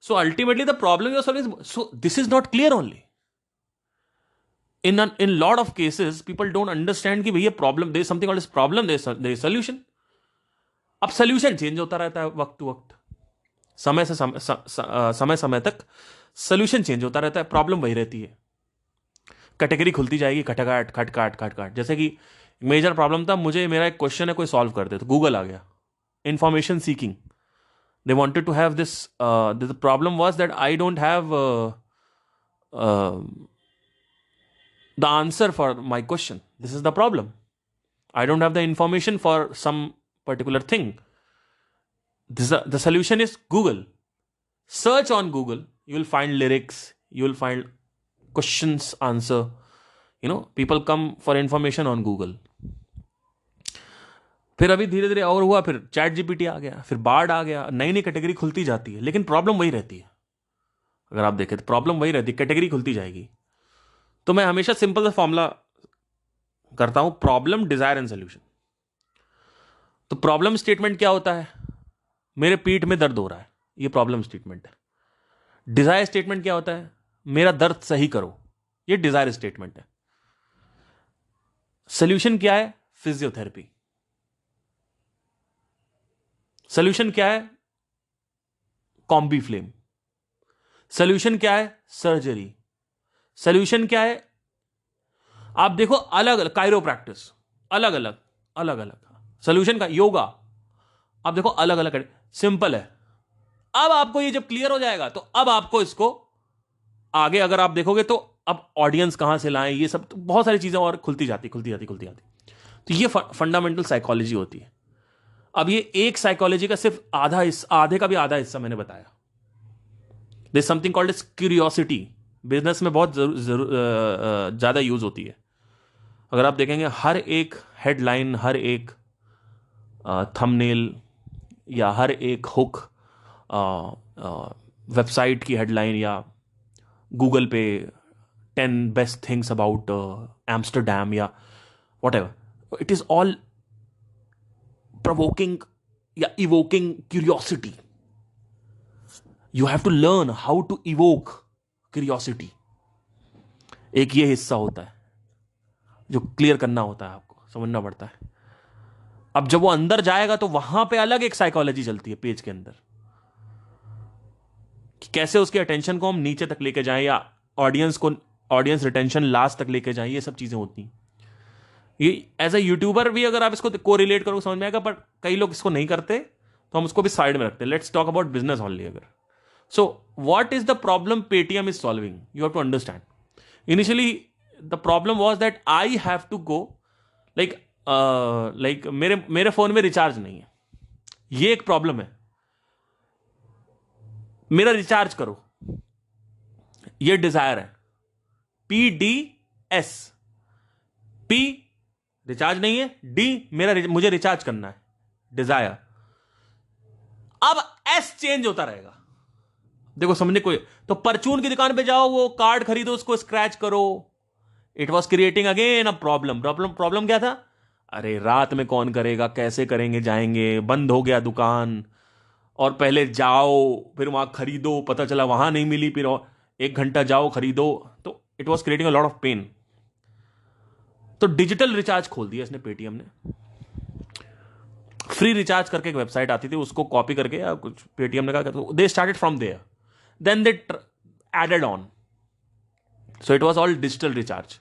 So ultimately the problem you're solving is, so this is not clear only. In lot of cases people don't understand कि भैया problem, there is something called as problem, there is solution. अब solution change होता रहता है वक्त to वक्त, समय से समय समय तक solution चेंज होता रहता है, प्रॉब्लम वही रहती है। कैटेगरी खुलती जाएगी, खटकाट खटकाट खटकाट। जैसे कि मेजर प्रॉब्लम था मुझे, मेरा एक क्वेश्चन है, कोई सॉल्व कर दे, तो गूगल आ गया, information seeking. They wanted to have this. The problem was that I don't have uh, the answer for my question. This is the problem. I don't have the information for some particular thing. The solution is Google. Search on Google. You will find lyrics. You will find questions answer. People come for information on Google. फिर अभी धीरे धीरे और हुआ, फिर chat GPT आ गया, फिर board आ गया, नई नई कैटेगरी खुलती जाती है, लेकिन प्रॉब्लम वही रहती है। अगर आप देखें तो प्रॉब्लम वही रहती है, कैटेगरी खुलती जाएगी। तो मैं हमेशा सिंपल सा फॉर्मूला करता हूं, प्रॉब्लम, डिजायर एंड सोल्यूशन। तो प्रॉब्लम स्टेटमेंट क्या होता है? मेरे पीठ में दर्द हो रहा है, ये प्रॉब्लम स्टेटमेंट है। डिजायर स्टेटमेंट क्या होता है? मेरा दर्द सही करो, ये डिजायर स्टेटमेंट है। सोल्यूशन क्या है? फिजियोथेरेपी। सोल्यूशन क्या है? Combi flame. सोल्यूशन क्या है? सर्जरी। सोल्यूशन क्या है? आप देखो अलग अलग, कायरोप्रैक्टिस, अलग अलग अलग अलग सोल्यूशन का, योगा, आप देखो अलग अलग। सिंपल है। अब आपको ये जब क्लियर हो जाएगा तो अब आपको इसको आगे अगर आप देखोगे तो अब ऑडियंस कहां से लाएं, ये सब तो बहुत सारी चीजें और खुलती जाती। तो ये फंडामेंटल साइकोलॉजी होती है। अब ये एक साइकोलॉजी का सिर्फ आधे का भी आधा हिस्सा मैंने बताया। There is something called as curiosity. Business में बहुत ज्यादा यूज होती है। अगर आप देखेंगे हर एक हेडलाइन, हर एक थंबनेल, या हर एक हुक, वेबसाइट की हेडलाइन, या गूगल पे 10 बेस्ट थिंग्स अबाउट एम्स्टरडैम, या what ever, it is all provoking या evoking curiosity. You have to learn how to evoke curiosity. एक ये हिस्सा होता है जो क्लियर करना होता है, आपको समझना पड़ता है. अब जब वो अंदर जाएगा तो वहां पे अलग एक साइकोलॉजी चलती है पेज के अंदर, कि कैसे उसके अटेंशन को हम नीचे तक लेके जाएं या ऑडियंस रिटेंशन लास्ट तक लेके जाएं. ये सब चीजें होती हैं. ये एज ए यूट्यूबर भी अगर आप इसको को रिलेट करो समझ में आएगा, पर कई लोग इसको नहीं करते तो हम उसको भी साइड में रखते हैं. Let's talk about business only. अगर so what is the problem Paytm is solving, you have to understand. Initially the problem was that I have to go like मेरे फोन में रिचार्ज नहीं है. ये एक प्रॉब्लम है. मेरा रिचार्ज करो, ये डिजायर है. PDS. P रिचार्ज नहीं है, डी मुझे रिचार्ज करना है, डिजायर. अब S चेंज होता रहेगा. देखो समझने को, तो परचून की दुकान पे जाओ, वो कार्ड खरीदो, उसको स्क्रैच करो. It was creating again a problem क्या था? अरे रात में कौन करेगा, कैसे करेंगे, जाएंगे, बंद हो गया दुकान, और पहले जाओ फिर वहां खरीदो, पता चला वहां नहीं मिली, फिर 1 घंटा जाओ खरीदो. तो it was creating a lot of pain. तो डिजिटल रिचार्ज खोल दिया इसने, पेटीएम ने. फ्री रिचार्ज करके एक वेबसाइट आती थी, उसको कॉपी करके या कुछ पेटीएम ने कहा, they started from there, then they added on. So it was all digital recharge,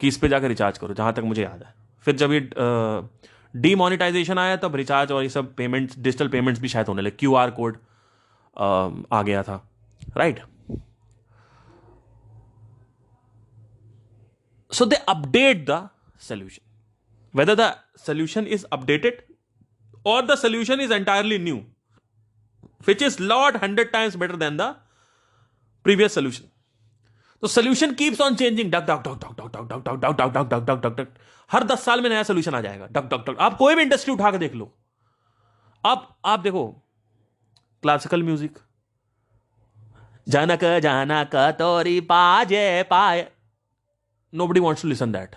कि इस पे जाकर रिचार्ज करो, जहां तक मुझे याद है. फिर जब ये डीमोनिटाइजेशन आया तब रिचार्ज और ये सब पेमेंट्स, डिजिटल पेमेंट्स भी शायद होने लगे. QR कोड आ गया था, right. So they update the solution. Whether the solution is updated or the solution is entirely new, which is lot 100 times better than the previous solution. So solution keeps on changing. डक duck duck duck duck duck duck duck duck duck duck duck duck डक. हर 10 साल में नया solution आ जाएगा. डक duck डक. आप कोई भी इंडस्ट्री उठा के देख लो. आप देखो क्लासिकल म्यूजिक, जनक तोरी पाजे पाए, nobody wants to listen that.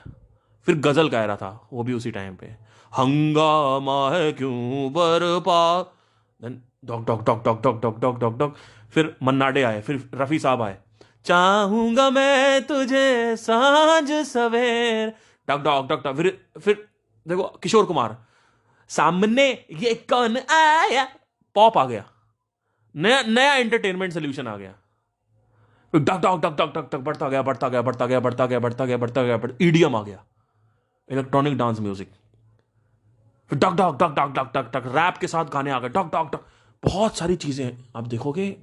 फिर गजल गा रहा था वो भी उसी टाइम पे, हंगामा है क्यों बरपा, देन डॉक डॉक डॉक डॉक डॉक डॉक डॉक डॉक डॉक. फिर मन्ना डे आए, फिर रफी साहब आए, चाहूंगा मैं तुझे सांझ सवेर, डॉक डॉक डॉक डॉक. फिर देखो किशोर कुमार, सामने ये कौन आया, पॉप आ गया, नया एंटरटेनमेंट सोल्यूशन आ गया. Duck duck duck duck duck duck बढ़ता गया बढ़ता गया बढ़ता गया बढ़ता गया बढ़ता गया बढ़ता गया. ईडीएम आ गया, इलेक्ट्रॉनिक डांस म्यूजिक. फिर duck duck duck duck duck duck duck rap के साथ गाने आ गए, डक डक डक. बहुत सारी चीजें आप देखोगे,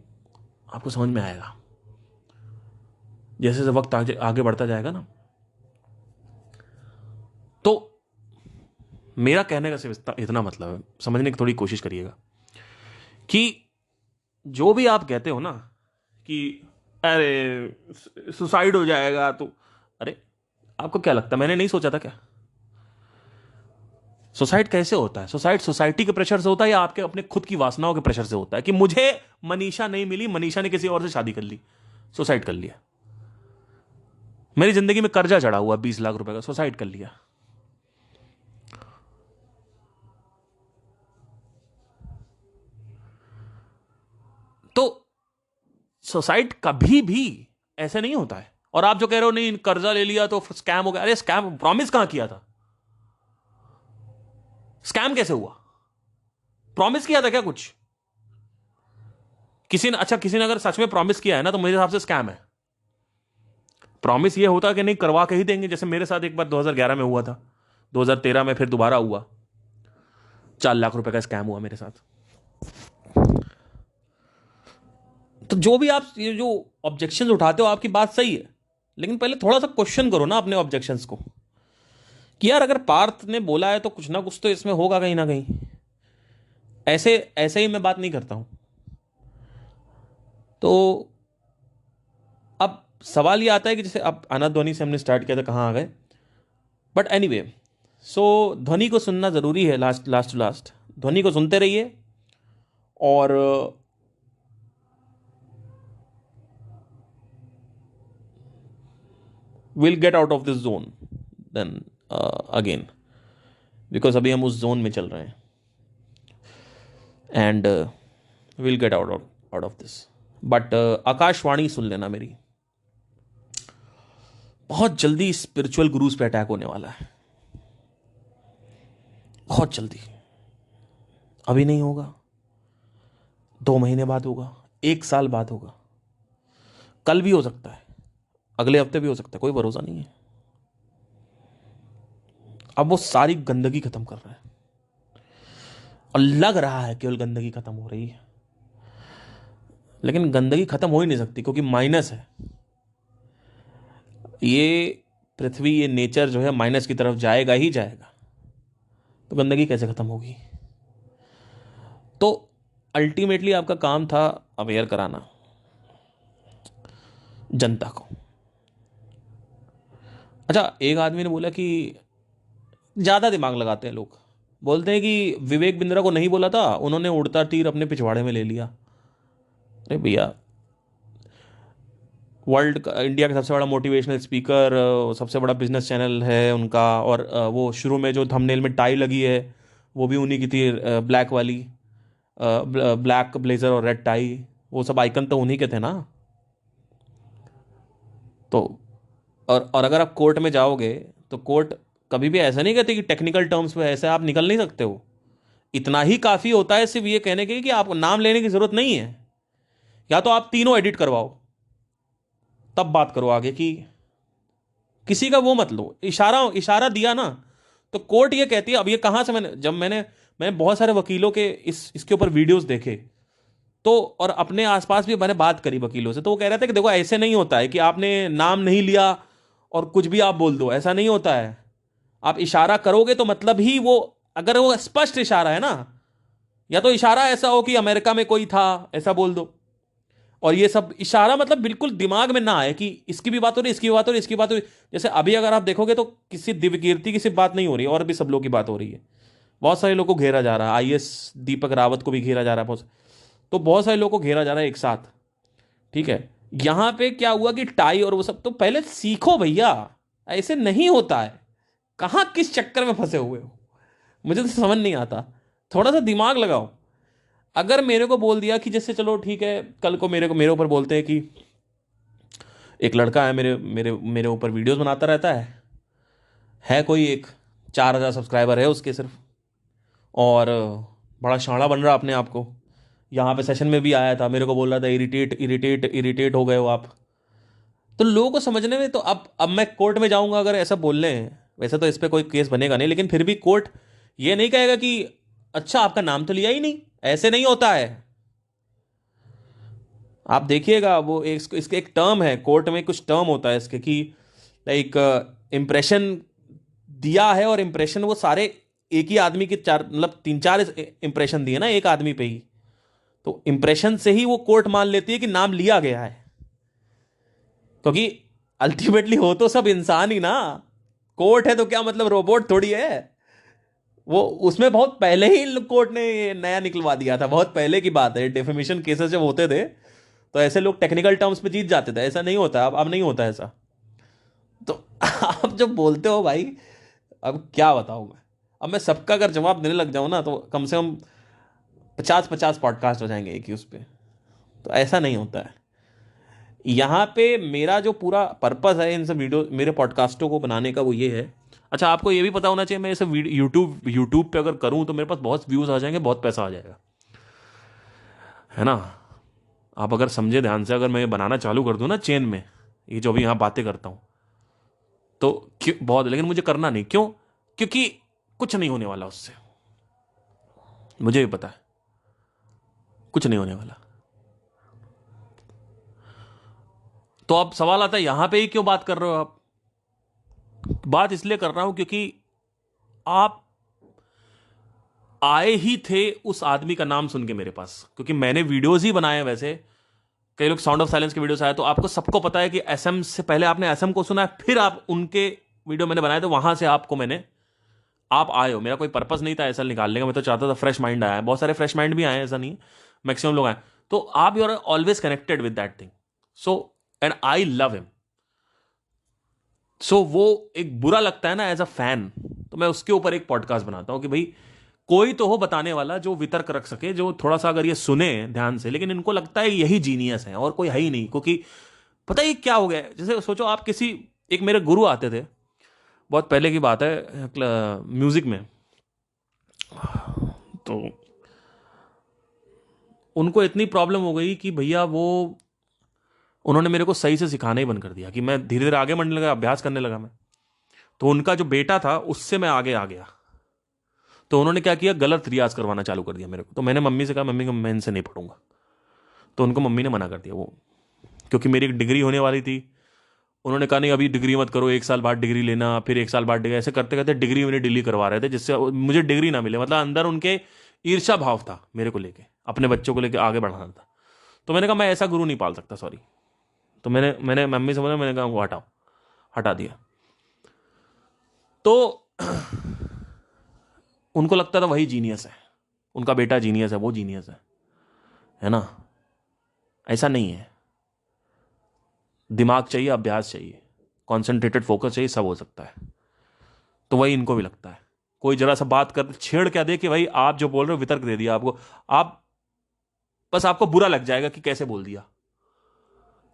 आपको समझ में आएगा जैसे जैसे वक्त आगे बढ़ता जाएगा ना. तो मेरा कहने का सिर्फ इतना मतलब है, समझने की थोड़ी कोशिश करिएगा कि जो भी आप कहते हो ना कि अरे सुसाइड हो जाएगा, तो अरे आपको क्या लगता है, मैंने नहीं सोचा था क्या? सुसाइड कैसे होता है? सुसाइड सोसाइटी के प्रेशर से होता है या आपके अपने खुद की वासनाओं के प्रेशर से होता है? कि मुझे मनीषा नहीं मिली, मनीषा ने किसी और से शादी कर ली, सुसाइड कर लिया. मेरी जिंदगी में कर्जा चढ़ा हुआ 20 लाख रुपए का, सुसाइड कर लिया. तो सुसाइड कभी भी ऐसे नहीं होता है. और आप जो कह रहे हो नहीं कर्जा ले लिया तो स्कैम हो गया, अरे स्कैम, प्रॉमिस कहां किया था? स्कैम कैसे हुआ? प्रॉमिस किया था क्या कुछ? किसी ने अगर सच में प्रॉमिस किया है ना, तो मेरे हिसाब से स्कैम है. प्रॉमिस ये होता कि नहीं करवा के ही देंगे. जैसे मेरे साथ एक बार 2011 में हुआ था, 2013 में फिर दोबारा हुआ, 4 लाख रुपए का स्कैम हुआ मेरे साथ. तो जो भी आप ये जो ऑब्जेक्शंस उठाते हो, आपकी बात सही है, लेकिन पहले थोड़ा सा क्वेश्चन करो ना अपने ऑब्जेक्शंस को, कि यार अगर पार्थ ने बोला है तो कुछ ना कुछ तो इसमें होगा कहीं ना कहीं. ऐसे ही मैं बात नहीं करता हूं. तो अब सवाल ये आता है कि जैसे अब अनाथ ध्वनि से हमने स्टार्ट किया था, कहाँ आ गए? बट एनीवे, सो ध्वनि को सुनना ज़रूरी है. लास्ट टू लास्ट ध्वनि को सुनते रहिए, और will get out of this zone then again. Because अभी हम उस जोन में चल रहे हैं and will get out of this. But Akashvani सुन लेना मेरी, बहुत जल्दी स्पिरिचुअल गुरुज पे अटैक होने वाला है, बहुत जल्दी। अभी नहीं होगा, 2 महीने बाद होगा, 1 साल बाद होगा, कल भी हो सकता है, अगले हफ्ते भी हो सकता है, कोई भरोसा नहीं है। अब वो सारी गंदगी खत्म कर रहा है और लग रहा है केवल गंदगी खत्म हो रही है, लेकिन गंदगी खत्म हो ही नहीं सकती क्योंकि माइनस है। ये पृथ्वी, ये नेचर जो है माइनस की तरफ जाएगा ही जाएगा, तो गंदगी कैसे खत्म होगी? तो अल्टीमेटली आपका काम था अवेयर कराना जनता को। अच्छा, एक आदमी ने बोला कि ज़्यादा दिमाग लगाते हैं लोग, बोलते हैं कि विवेक बिंद्रा को नहीं बोला था, उन्होंने उड़ता तीर अपने पिछवाड़े में ले लिया। अरे भैया, वर्ल्ड का, इंडिया का सबसे बड़ा मोटिवेशनल स्पीकर, सबसे बड़ा बिजनेस चैनल है उनका, और वो शुरू में जो थंबनेल में टाई लगी है वो भी उन्हीं की थी, ब्लैक वाली, ब्लैक ब्लेजर और रेड टाई, वो सब आइकन तो उन्हीं के थे ना। तो और अगर आप कोर्ट में जाओगे तो कोर्ट कभी भी ऐसा नहीं कहती कि टेक्निकल टर्म्स में ऐसे आप निकल नहीं सकते हो। इतना ही काफ़ी होता है सिर्फ ये कहने के कि आपको नाम लेने की ज़रूरत नहीं है, या तो आप तीनों एडिट करवाओ तब बात करो आगे की, किसी का वो मत लो। इशारा इशारा दिया ना तो कोर्ट ये कहती है। अब ये कहाँ से, मैंने बहुत सारे वकीलों के इसके ऊपर वीडियोस देखे, तो और अपने आसपास भी मैंने बात करी वकीलों से, तो वो कह रहे थे कि देखो ऐसे नहीं होता है कि आपने नाम नहीं लिया और कुछ भी आप बोल दो, ऐसा नहीं होता है। आप इशारा करोगे तो मतलब ही वो, अगर वो स्पष्ट इशारा है ना, या तो इशारा ऐसा हो कि अमेरिका में कोई था, ऐसा बोल दो, और ये सब इशारा मतलब बिल्कुल दिमाग में ना आए कि इसकी भी बात हो रही, इसकी भी बात हो रही, इसकी बात हो रही। जैसे अभी अगर आप देखोगे तो किसी दिव्य कीर्ति की सिर्फ बात नहीं हो रही, और भी सब लोग की बात हो रही है। बहुत सारे लोगों को घेरा जा रहा है, आईएएस दीपक रावत को भी घेरा जा रहा है, तो बहुत सारे लोगों को घेरा जा रहा है एक साथ। ठीक है, यहां पे क्या हुआ कि टाई और वो सब, तो पहले सीखो भैया, ऐसे नहीं होता है। कहां किस चक्कर में फंसे हुए हो, मुझे तो समझ नहीं आता। थोड़ा सा दिमाग लगाओ। अगर मेरे को बोल दिया कि जैसे चलो ठीक है, कल को मेरे ऊपर बोलते हैं कि एक लड़का है मेरे मेरे मेरे ऊपर वीडियोस बनाता रहता है कोई एक 4,000 सब्सक्राइबर है उसके सिर्फ, और बड़ा शाणा बन रहा अपने आप को। यहाँ पे सेशन में भी आया था, मेरे को बोल रहा था इरिटेट इरिटेट इरिटेट हो गए हो आप। तो लोगों को समझने में, तो अब मैं कोर्ट में जाऊंगा अगर ऐसा बोलने हैं, वैसे तो इस पर कोई केस बनेगा नहीं, लेकिन फिर भी कोर्ट ये नहीं कहेगा कि अच्छा आपका नाम तो लिया ही नहीं, ऐसे नहीं होता है। आप देखिएगा वो इसके एक टर्म है, कोर्ट में कुछ टर्म होता है इसके कि लाइक इम्प्रेशन दिया है, और इम्प्रेशन वो सारे एक ही आदमी के चार, मतलब 3-4 इम्प्रेशन दिए ना एक आदमी पे ही, तो इम्प्रेशन से ही वो कोर्ट मान लेती है कि नाम लिया गया है, क्योंकि अल्टीमेटली हो तो सब इंसान ही ना। कोर्ट है तो क्या मतलब रोबोट थोड़ी है वो। उसमें बहुत पहले ही कोर्ट ने ये नया निकलवा दिया था, बहुत पहले की बात है। डेफेमेशन केसेस जब होते थे तो ऐसे लोग टेक्निकल टर्म्स पे जीत जाते थे, ऐसा नहीं होता अब नहीं होता ऐसा। तो आप जब बोलते हो भाई, अब क्या बताऊं मैं। अब मैं सबका अगर जवाब देने लग जाऊं ना तो कम से कम 50-50 पॉडकास्ट हो जाएंगे एक ही उस पर। तो ऐसा नहीं होता है। यहाँ पे मेरा जो पूरा पर्पस है इन सब वीडियो, मेरे पॉडकास्टों को बनाने का, वो ये है। अच्छा, आपको ये भी पता होना चाहिए, मैं ये सब यूट्यूब पे अगर करूँ तो मेरे पास बहुत व्यूज़ आ जाएंगे, बहुत पैसा आ जाएगा, है ना। आप अगर समझे ध्यान से, अगर मैं ये बनाना चालू कर दूँ ना चेन में, ये जो भी यहाँ बातें करता हूँ, तो क्यों बहुत, लेकिन मुझे करना नहीं, क्यों? क्योंकि कुछ नहीं होने वाला उससे, मुझे भी पता है कुछ नहीं होने वाला। तो अब सवाल आता है यहां पे ही क्यों बात कर रहे हो आप? बात इसलिए कर रहा हूं क्योंकि आप आए ही थे उस आदमी का नाम सुन के मेरे पास, क्योंकि मैंने वीडियोस ही बनाए हैं वैसे। कई लोग साउंड ऑफ साइलेंस के वीडियोस आए, तो आपको सबको पता है कि एसएम से पहले आपने एसएम को सुना है, फिर आप उनके वीडियो मैंने बनाए, तो वहां से आपको मैंने, आप आए हो। मेरा कोई पर्पस नहीं था ऐसा निकालने का, मैं तो चाहता था फ्रेश माइंड आया है, बहुत सारे फ्रेश माइंड भी आए हैं, ऐसा नहीं, मैक्सिमम लोग आए। तो आप, you are always connected with that thing, so and I love him. So वो एक बुरा लगता है ना एज अ फैन, तो मैं उसके ऊपर एक पॉडकास्ट बनाता हूं कि भाई कोई तो हो बताने वाला जो वितर्क रख सके, जो थोड़ा सा अगर ये सुने ध्यान से, लेकिन इनको लगता है यही जीनियस है और कोई है ही नहीं। क्योंकि पता ही क्या हो गया है, जैसे सोचो आप किसी, एक मेरे गुरु आते थे, बहुत पहले की बात है, म्यूजिक में, तो उनको इतनी प्रॉब्लम हो गई कि भैया वो, उन्होंने मेरे को सही से सिखाना ही बंद कर दिया, कि मैं धीरे धीरे आगे बढ़ने लगा, अभ्यास करने लगा मैं। तो उनका जो बेटा था उससे मैं आगे आ गया, तो उन्होंने क्या किया, गलत रियाज करवाना चालू कर दिया मेरे को। तो मैंने मम्मी से कहा, मम्मी को मैं इनसे नहीं पढ़ूंगा। तो उनको मम्मी ने मना कर दिया, वो क्योंकि मेरी एक डिग्री होने वाली थी। उन्होंने कहा नहीं अभी डिग्री मत करो, 1 साल बाद डिग्री लेना, फिर 1 साल बाद डिग्री, ऐसे करते करते डिग्री मेरी डिली करवा रहे थे, जिससे मुझे डिग्री ना मिले। मतलब अंदर उनके ईर्ष्या भाव था मेरे को लेके, अपने बच्चों को लेके आगे बढ़ाना था। तो मैंने कहा मैं ऐसा गुरु नहीं पाल सकता, सॉरी। तो मैंने मैंने मम्मी से बोला, मैंने कहा वो हटाओ, हटा दिया। तो उनको लगता था वही जीनियस है, उनका बेटा जीनियस है, वो जीनियस है ना। ऐसा नहीं है। दिमाग चाहिए, अभ्यास चाहिए, कॉन्सेंट्रेटेड फोकस चाहिए, सब हो सकता है। तो वही इनको भी लगता है। कोई जरा सा बात कर छेड़ क्या दे कि भाई आप जो बोल रहे हो वितर्क दे दिया आपको, आप बस आपको बुरा लग जाएगा कि कैसे बोल दिया।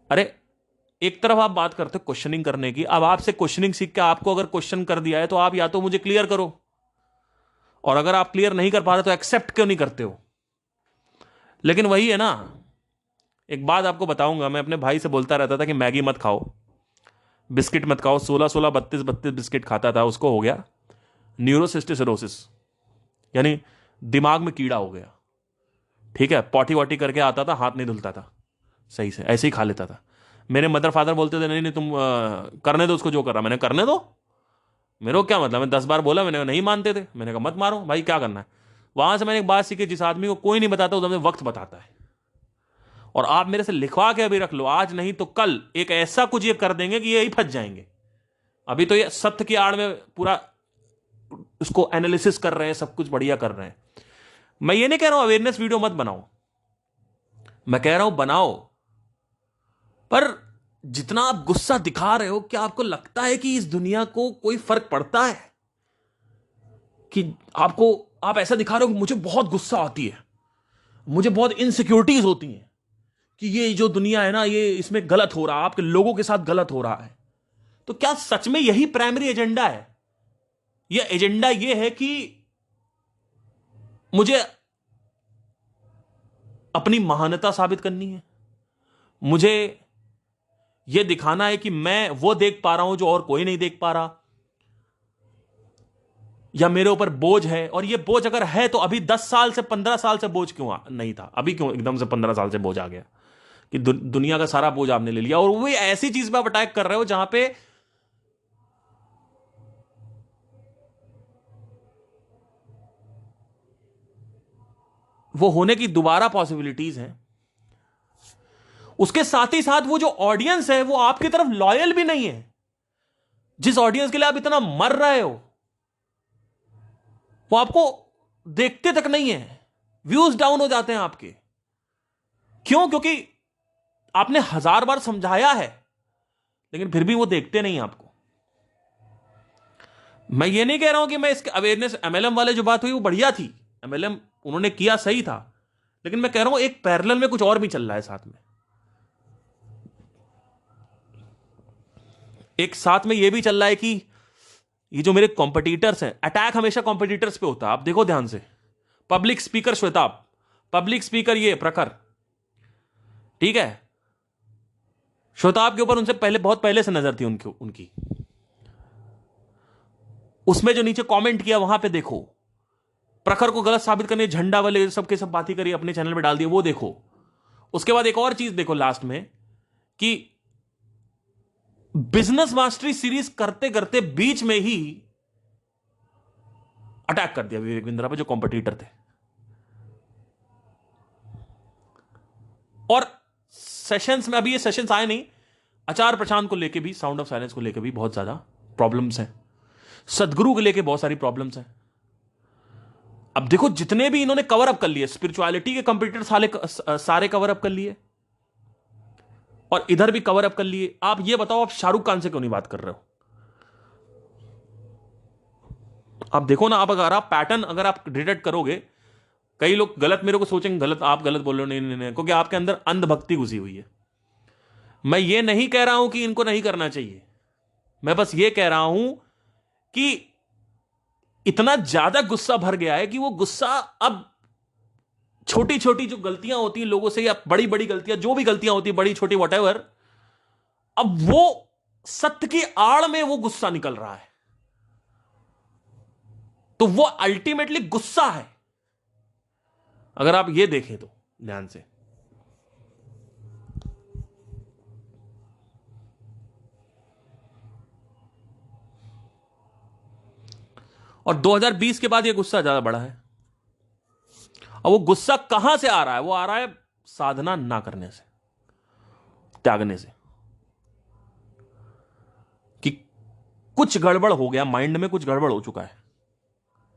अरे एक तरफ आप बात करते हो क्वेश्चनिंग करने की, अब आपसे क्वेश्चनिंग सीख के आपको अगर क्वेश्चन कर दिया है तो आप या तो मुझे क्लियर करो, और अगर आप क्लियर नहीं कर पा रहे तो एक्सेप्ट क्यों नहीं करते हो। लेकिन वही है ना, एक बात आपको बताऊंगा, मैं अपने भाई से बोलता रहता था कि मैगी मत खाओ, बिस्किट मत खाओ। 16 32 32 बिस्किट खाता था, उसको हो गया न्यूरोसिस्टिक, यानी दिमाग में कीड़ा हो गया। ठीक है, पॉटी वॉटी करके आता था, हाथ नहीं धुलता था सही से, ऐसे ही खा लेता था। मेरे मदर फादर बोलते थे नहीं नहीं तुम करने दो उसको जो कर रहा। मैंने करने दो, मेरे को क्या मतलब, मैं 10 बार बोला, मैंने नहीं मानते थे। मैंने कहा मत मारो भाई, क्या करना है। वहां से मैंने एक बात सीखी, जिस आदमी को कोई नहीं बताता उस वक्त बताता है। और आप मेरे से लिखवा के अभी रख लो, आज नहीं तो कल एक ऐसा कुछ ये कर देंगे कि ये ही फंस जाएंगे। अभी तो ये सत्य की आड़ में पूरा उसको एनालिसिस कर रहे हैं, सब कुछ बढ़िया कर रहे हैं। मैं ये नहीं कह रहा हूं अवेयरनेस वीडियो मत बनाओ, मैं कह रहा हूं बनाओ, पर जितना आप गुस्सा दिखा रहे हो, क्या आपको लगता है कि इस दुनिया को कोई फर्क पड़ता है? कि आपको, आप ऐसा दिखा रहे हो कि मुझे बहुत गुस्सा आती है, मुझे बहुत इनसिक्योरिटीज होती हैं, कि ये जो दुनिया है ना, ये इसमें गलत हो रहा है, आपके लोगों के साथ गलत हो रहा है। तो क्या सच में यही प्राइमरी एजेंडा है? यह एजेंडा यह है कि मुझे अपनी महानता साबित करनी है, मुझे यह दिखाना है कि मैं वो देख पा रहा हूं जो और कोई नहीं देख पा रहा, या मेरे ऊपर बोझ है? और ये बोझ अगर है तो अभी 10 साल से 15 साल से बोझ क्यों नहीं था, अभी क्यों एकदम से 15 साल से बोझ आ गया कि दुनिया का सारा बोझ आपने ले लिया? और वो ऐसी चीज पे आप अटैक कर रहे हो जहां पे वो होने की दोबारा पॉसिबिलिटीज हैं। उसके साथ ही साथ वो जो ऑडियंस है वो आपकी तरफ लॉयल भी नहीं है। जिस ऑडियंस के लिए आप इतना मर रहे हो वो आपको देखते तक नहीं है, व्यूज डाउन हो जाते हैं आपके। क्यों? क्योंकि आपने 1000 बार समझाया है, लेकिन फिर भी वो देखते नहीं आपको। मैं ये नहीं कह रहा हूं कि मैं इसके अवेयरनेस, एमएलएम वाले जो बात हुई वो बढ़िया थी, एमएलएम उन्होंने किया सही था, लेकिन मैं कह रहा हूं एक पैरेलल में कुछ और भी चल रहा है साथ में। एक साथ में ये भी चल रहा है कि ये जो मेरे कॉम्पिटिटर्स हैं, अटैक हमेशा कॉम्पिटिटर्स पे होता है, आप देखो ध्यान से। Public speaker Shwetab, public speaker ये प्रखर, ठीक है, श्वेताब के ऊपर उनसे पहले, बहुत पहले से नजर थी उनकी। उसमें जो नीचे कमेंट किया वहां पे देखो, प्रखर को गलत साबित करने झंडा वाले सबके सब बातें करी, अपने चैनल पे डाल दिए, वो देखो। उसके बाद एक और चीज देखो लास्ट में, कि बिजनेस मास्टरी सीरीज करते करते बीच में ही अटैक कर दिया विवेक बिंद्रा पे, जो कॉम्पिटिटर थे। और सेशंस में, अभी ये सेशंस आए नहीं, आचार प्रशांत को लेके भी, साउंड ऑफ साइलेंस को लेके भी बहुत ज्यादा प्रॉब्लम्स हैं, सदगुरु को लेके बहुत सारी प्रॉब्लम्स हैं। अब देखो जितने भी इन्होंने कवर अप कर लिए, स्पिरिचुअलिटी के कंप्यूटर सारे कवर अप कर लिए, और इधर भी कवर अप कर लिए। आप ये बताओ, आप शाहरुख खान से क्यों नहीं बात कर रहे हो? आप देखो ना, आप अगर आप पैटर्न अगर आप डिटेक्ट करोगे, कई लोग गलत मेरे को सोचेंगे, गलत आप गलत बोल रहे हो, नहीं नहीं नहीं, क्योंकि आपके अंदर अंधभक्ति घुसी हुई है। मैं ये नहीं कह रहा हूं कि इनको नहीं करना चाहिए, मैं बस ये कह रहा हूं कि इतना ज्यादा गुस्सा भर गया है कि वो गुस्सा अब छोटी छोटी जो गलतियां होती हैं लोगों से, या बड़ी बड़ी गलतियां, जो भी गलतियां होती बड़ी छोटी वॉटेवर, अब वो सत्य की आड़ में वो गुस्सा निकल रहा है। तो वो अल्टीमेटली गुस्सा है, अगर आप ये देखें तो ध्यान से। और 2020 के बाद ये गुस्सा ज्यादा बढ़ा है। और वो गुस्सा कहां से आ रहा है? वो आ रहा है साधना ना करने से, त्यागने से, कि कुछ गड़बड़ हो गया माइंड में, कुछ गड़बड़ हो चुका है,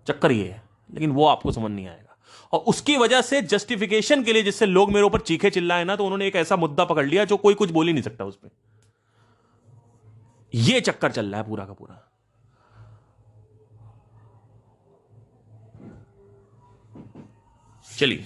चक्कर ये है। लेकिन वो आपको समझ नहीं आएगा, और उसकी वजह से जस्टिफिकेशन के लिए, जिससे लोग मेरे ऊपर चीखे चिल्लाए ना, तो उन्होंने एक ऐसा मुद्दा पकड़ लिया जो कोई कुछ बोल ही नहीं सकता उस पर। ये चक्कर चल रहा है पूरा का पूरा। चलिए।